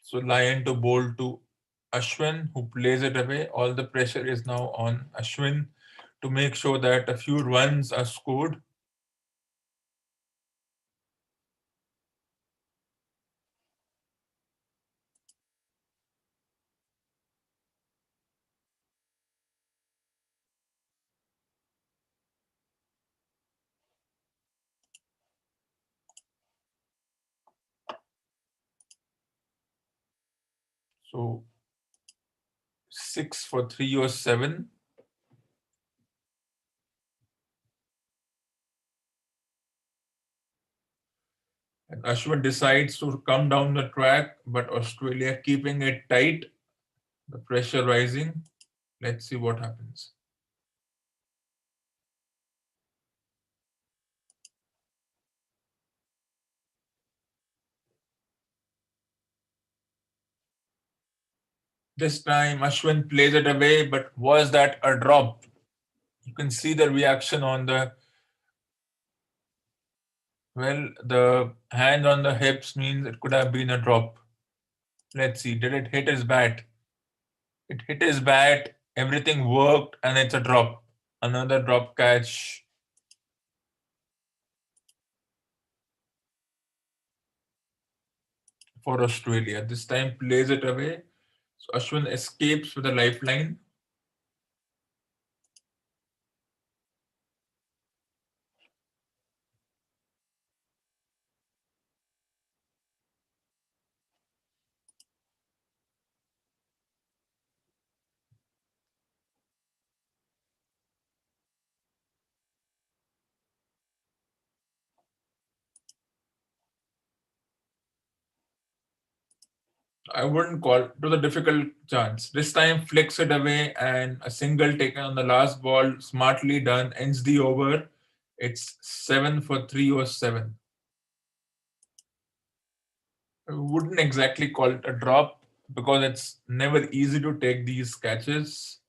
So Lion to bowl to Ashwin, who plays it away. All the pressure is now on Ashwin to make sure that a few runs are scored. So 6 for 3 or 7. And Ashwin decides to come down the track, but Australia keeping it tight, the pressure rising. Let's see what happens. This time Ashwin plays it away, but was that a drop? You can see the reaction on the hand on the hips means it could have been a drop. Let's see, did it hit his bat? It hit his bat, everything worked, and it's a drop. Another drop catch for Australia. This time plays it away. So Ashwin escapes with a lifeline. I wouldn't call it was a difficult chance. This time flicks it away and a single taken on the last ball, smartly done, ends the over. It's 7 for 3 or 7. I wouldn't exactly call it a drop because it's never easy to take these catches.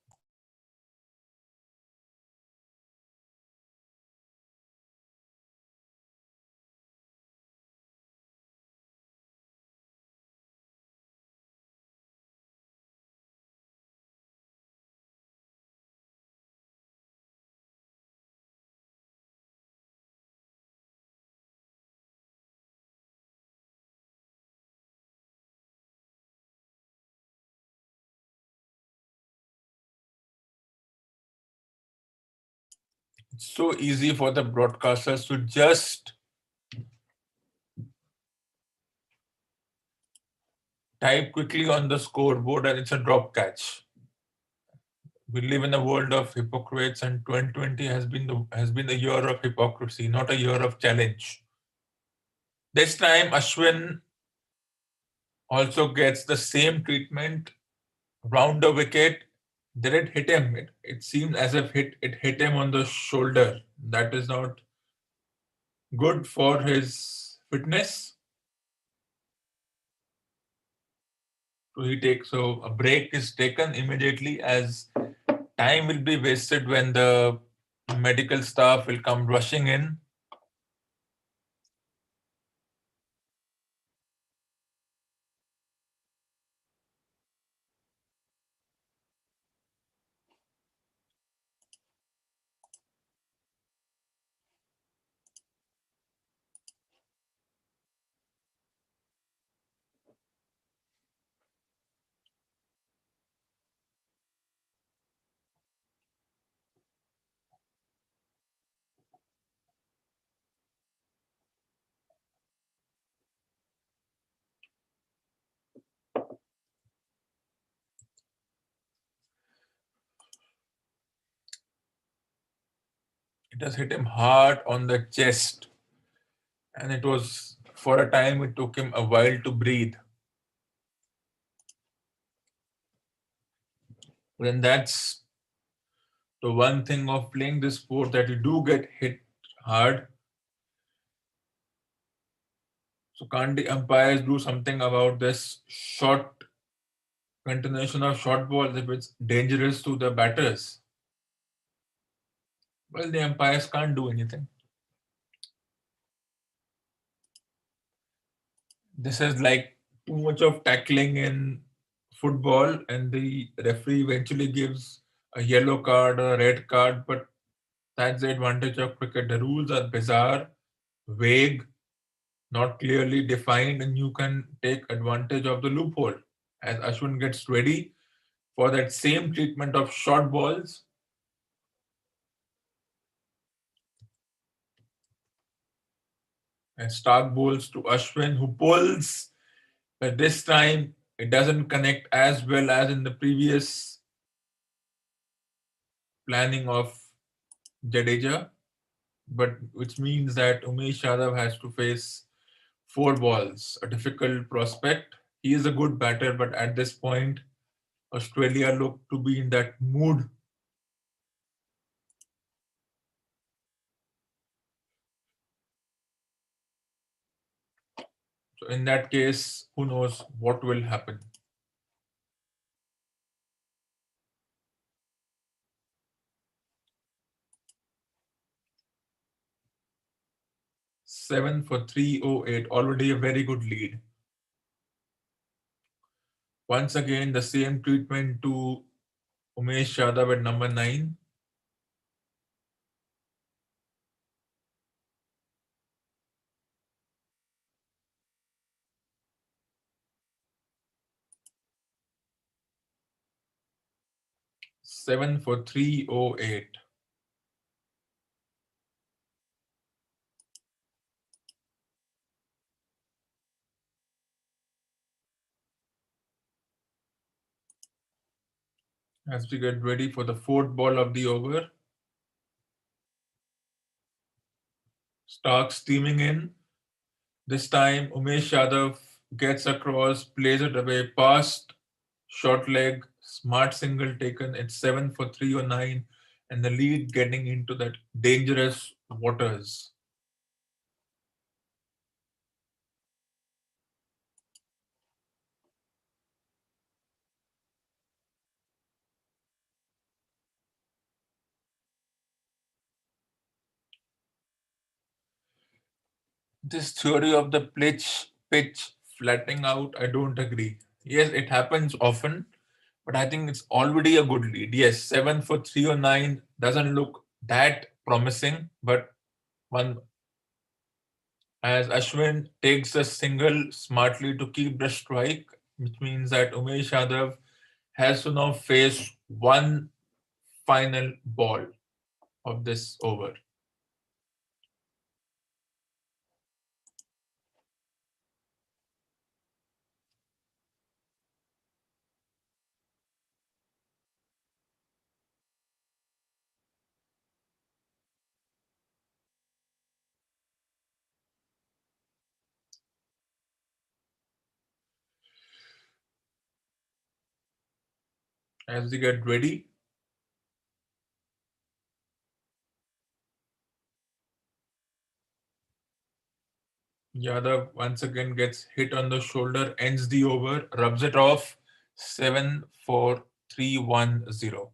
It's so easy for the broadcasters to just type quickly on the scoreboard and it's a drop catch. We live in a world of hypocrites, and 2020 has been the year of hypocrisy, not a year of challenge. This time, Ashwin also gets the same treatment, round the wicket, Did it hit him? It seemed as if it hit him on the shoulder. That is not good for his fitness. So a break is taken immediately as time will be wasted when the medical staff will come rushing in. It has hit him hard on the chest, and it was for a time it took him a while to breathe. Then that's the one thing of playing this sport, that you do get hit hard. So can't the umpires do something about this short continuation of short balls if it's dangerous to the batters? Well, the umpires can't do anything. This is like too much of tackling in football, and the referee eventually gives a yellow card or a red card. But that's the advantage of cricket. The rules are bizarre, vague, not clearly defined, and you can take advantage of the loophole. As Ashwin gets ready for that same treatment of short balls, and Stark bowls to Ashwin, who pulls, but this time it doesn't connect as well as in the previous planning of Jadeja, but which means that Umesh Yadav has to face four balls, a difficult prospect. He is a good batter, but at this point, Australia look to be in that mood. So in that case, who knows what will happen? 7 for 308, already a very good lead. Once again, the same treatment to Umesh Yadav at number 9. 7 for 308. As we get ready for the fourth ball of the over, Stark steaming in. This time, Umesh Yadav gets across, plays it away, past short leg, smart single taken. It's 7 for 309, and the lead getting into that dangerous waters. This theory of the pitch flattening out, I don't agree. Yes, it happens often, but I think it's already a good lead. Yes, 7 for 309 doesn't look that promising, but one, as Ashwin takes a single smartly to keep the strike, which means that Umesh Yadav has to now face one final ball of this over. As they get ready, Yadav once again gets hit on the shoulder, ends the over, rubs it off. 7-4-3-1-0.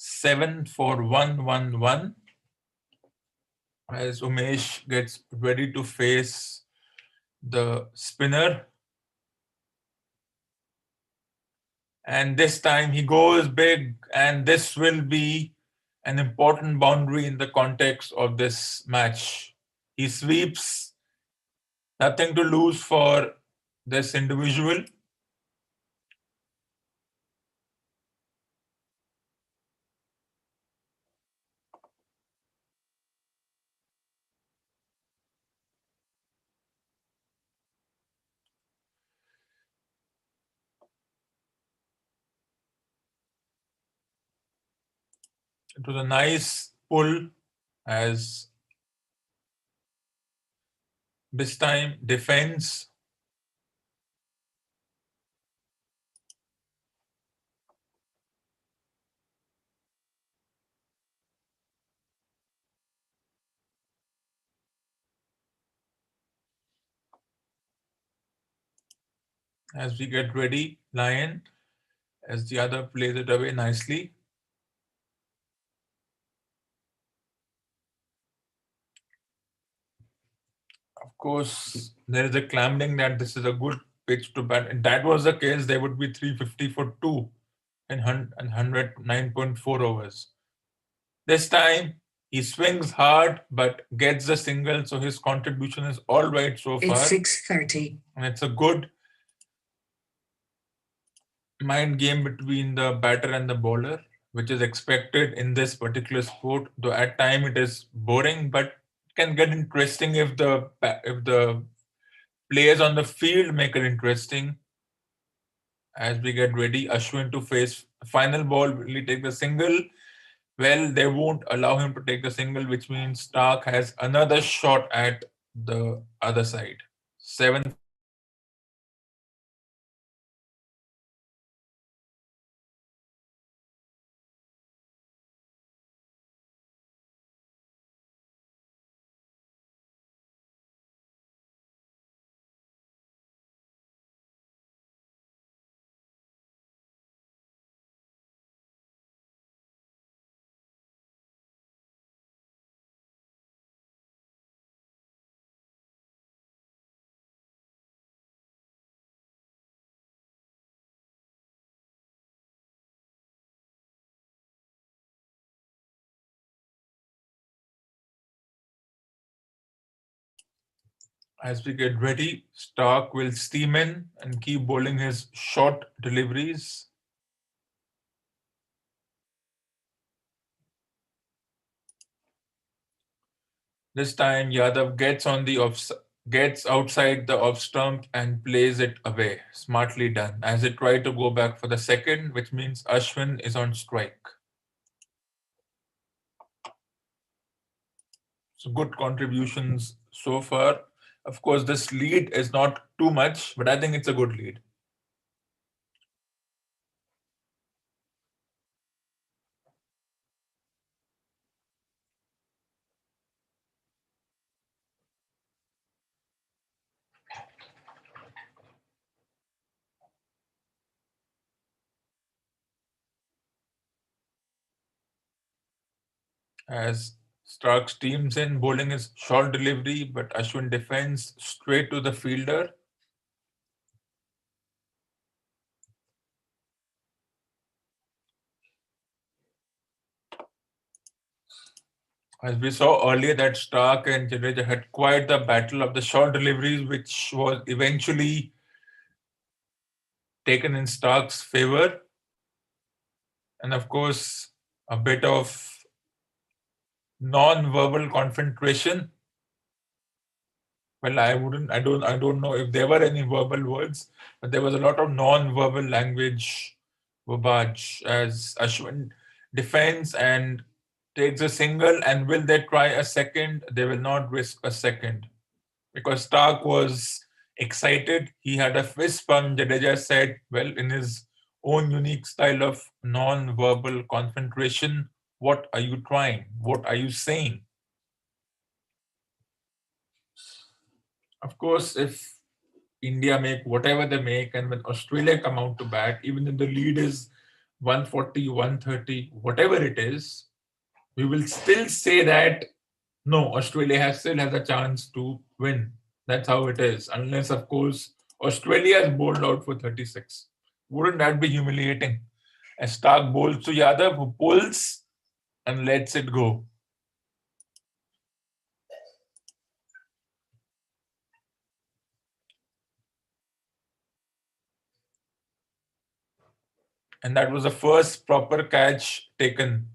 Seven for 1-1-1. As Umesh gets ready to face the spinner. And this time he goes big, and this will be an important boundary in the context of this match. He sweeps, nothing to lose for this individual. It was a nice pull as this time defends. As we get ready, Lion, as the other plays it away nicely. Of course, there is a clamoring that this is a good pitch to bat. If that was the case, there would be 350 for 2 and 109.4 overs. This time, he swings hard but gets the single, so his contribution is all right so far. It's 6:30. And it's a good mind game between the batter and the bowler, which is expected in this particular sport. Though at time it is boring, but can get interesting if the players on the field make it interesting. As we get ready, Ashwin to face final ball, will he take the single? Well, they won't allow him to take the single, which means Stark has another shot at the other side. 7 for As we get ready, Stark will steam in and keep bowling his short deliveries. This time, Yadav gets outside the off stump and plays it away. Smartly done. As they try to go back for the second, which means Ashwin is on strike. So good contributions so far. Of course, this lead is not too much, but I think it's a good lead. As Stark steams in, bowling is short delivery, but Ashwin defends straight to the fielder. As we saw earlier, that Stark and Jadeja had quite the battle of the short deliveries, which was eventually taken in Stark's favor. And of course, a bit of non-verbal confrontation. Well, I don't know if there were any verbal words, but there was a lot of non-verbal language verbage as Ashwin defends and takes a single. And will they try a second? They will not risk a second because Stark was excited. He had a fist pump. Jadeja said, well, in his own unique style of non-verbal confrontation, what are you trying? What are you saying? Of course, if India make whatever they make, and when Australia come out to bat, even if the lead is 140, 130, whatever it is, we will still say that no, Australia still has a chance to win. That's how it is. Unless, of course, Australia is bowled out for 36. Wouldn't that be humiliating? A Stark bowls to Yadav who pulls and lets it go. And that was the first proper catch taken.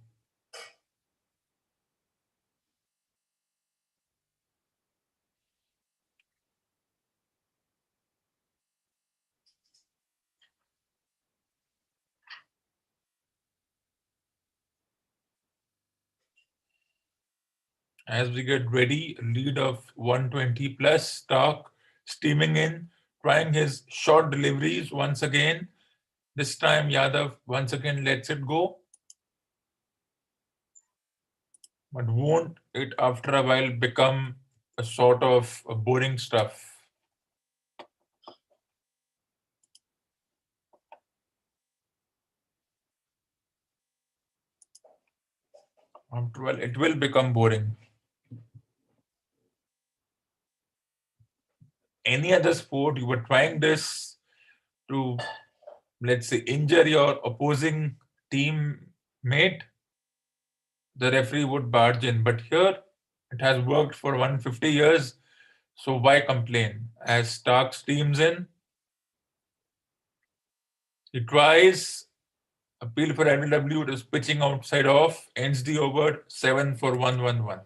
As we get ready, lead of 120 plus, Stark steaming in, trying his short deliveries once again. This time Yadav once again lets it go. But won't it after a while become a sort of a boring stuff? After a while, it will become boring. Any other sport, you were trying this to, let's say, injure your opposing teammate, the referee would barge in. But here, it has worked for 150 years, so why complain? As Stark steams in, he tries, appeal for LW, it is pitching outside off, ends the over 7 for 111.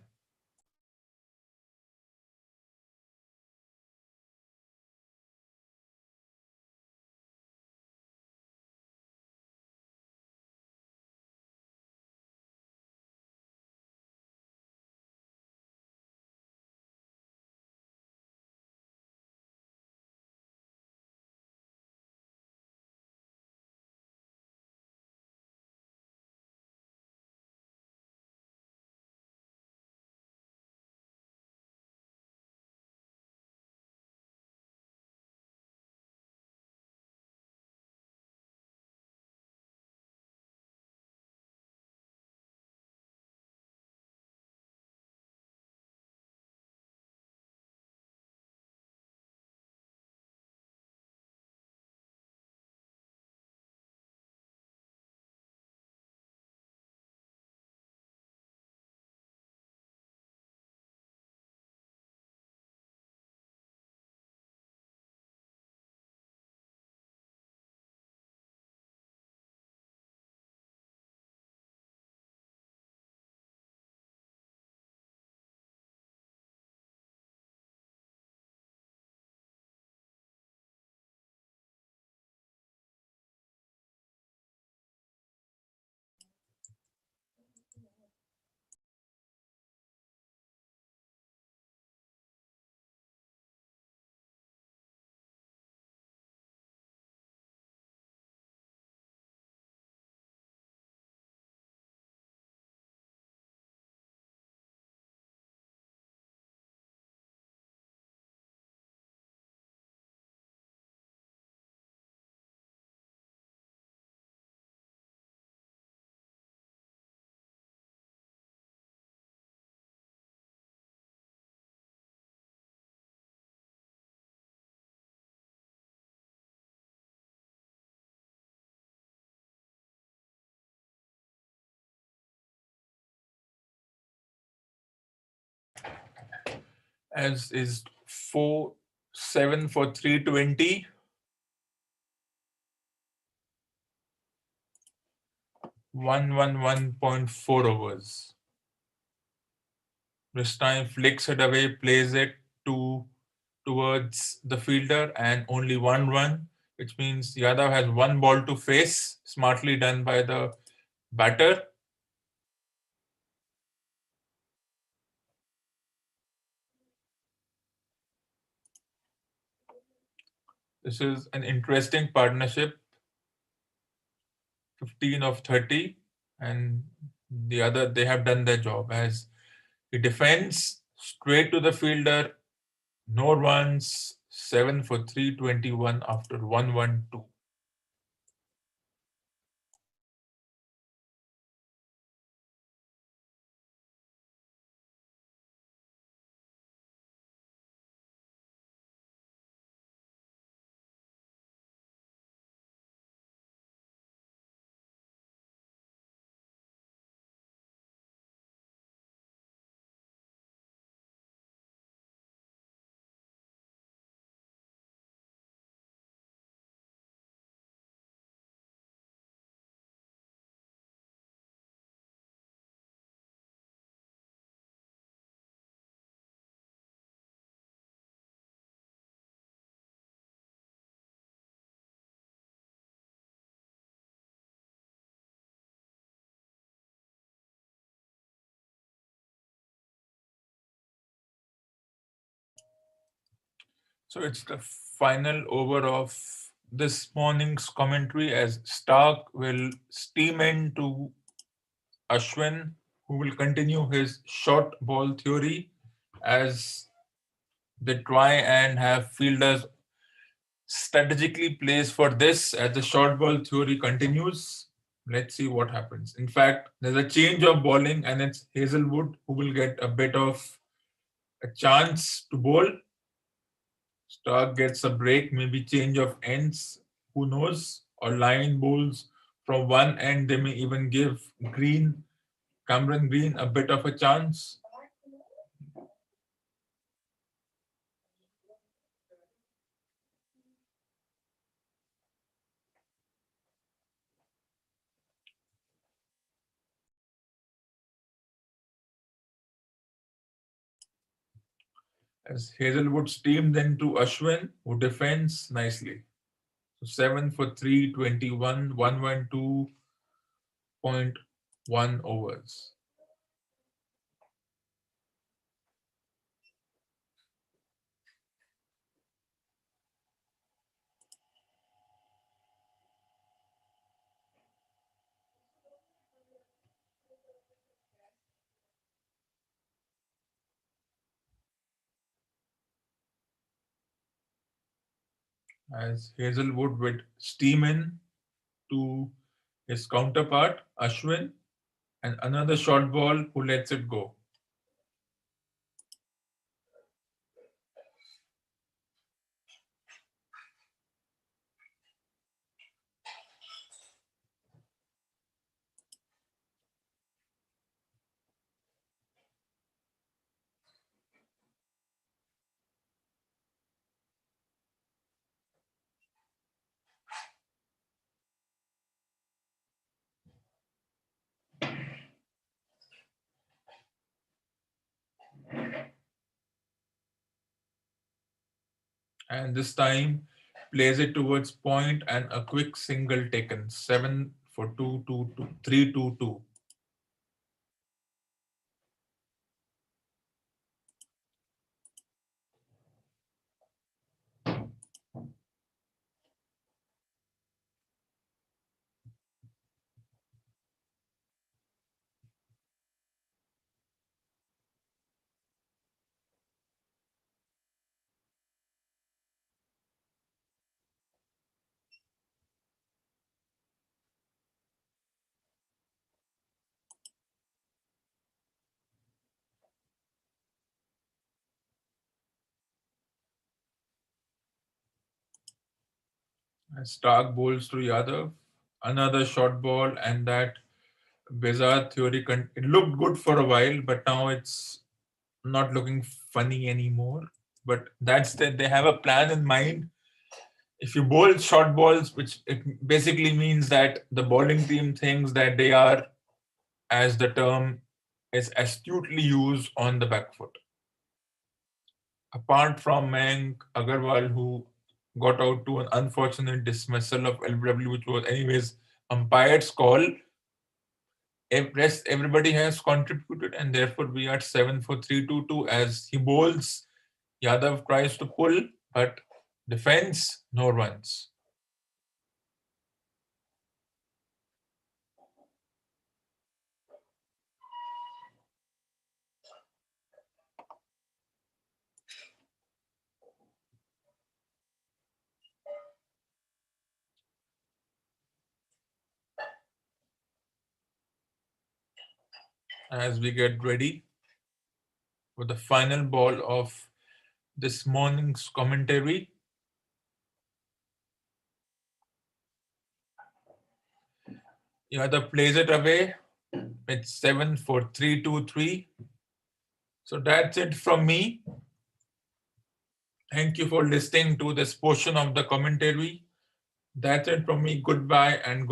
as is 4-7 for 320. 111.4 overs. This time flicks it away, plays it to towards the fielder, and only one run, which means Yadav has one ball to face. Smartly done by the batter. This is an interesting partnership, 15 of 30, and the other, they have done their job as he defends straight to the fielder, no runs, 7 for 321 after 112. So it's the final over of this morning's commentary as Stark will steam into Ashwin, who will continue his short ball theory as they try and have fielders strategically placed for this as the short ball theory continues. Let's see what happens. In fact, there's a change of bowling, and it's Hazelwood who will get a bit of a chance to bowl. Stark gets a break, maybe change of ends, who knows? Or line bowls from one end, they may even give Cameron Green, a bit of a chance. As Hazelwood steams into Ashwin, who defends nicely. So 7 for 321, 112.1 overs. As Hazelwood would steam in to his counterpart, Ashwin, and another short ball who lets it go. And this time plays it towards point and a quick single taken. 7 for 322. Stark bowls to Yadav. Another short ball, and that bizarre theory. It looked good for a while, but now it's not looking funny anymore. But that's that they have a plan in mind. If you bowl short balls, which it basically means that the bowling team thinks that they are, as the term is astutely used, on the back foot. Apart from Mayank Agarwal, who got out to an unfortunate dismissal of LBW, which was anyways umpire's call, rest everybody has contributed, and therefore we are 7 for 3-2-2 as he bowls. Yadav tries to pull, but defense, no runs. As we get ready for the final ball of this morning's commentary, Yadav plays it away. It's 7 for 3-2-3. So that's it from me. Thank you for listening to this portion of the commentary. That's it from me. Goodbye and good.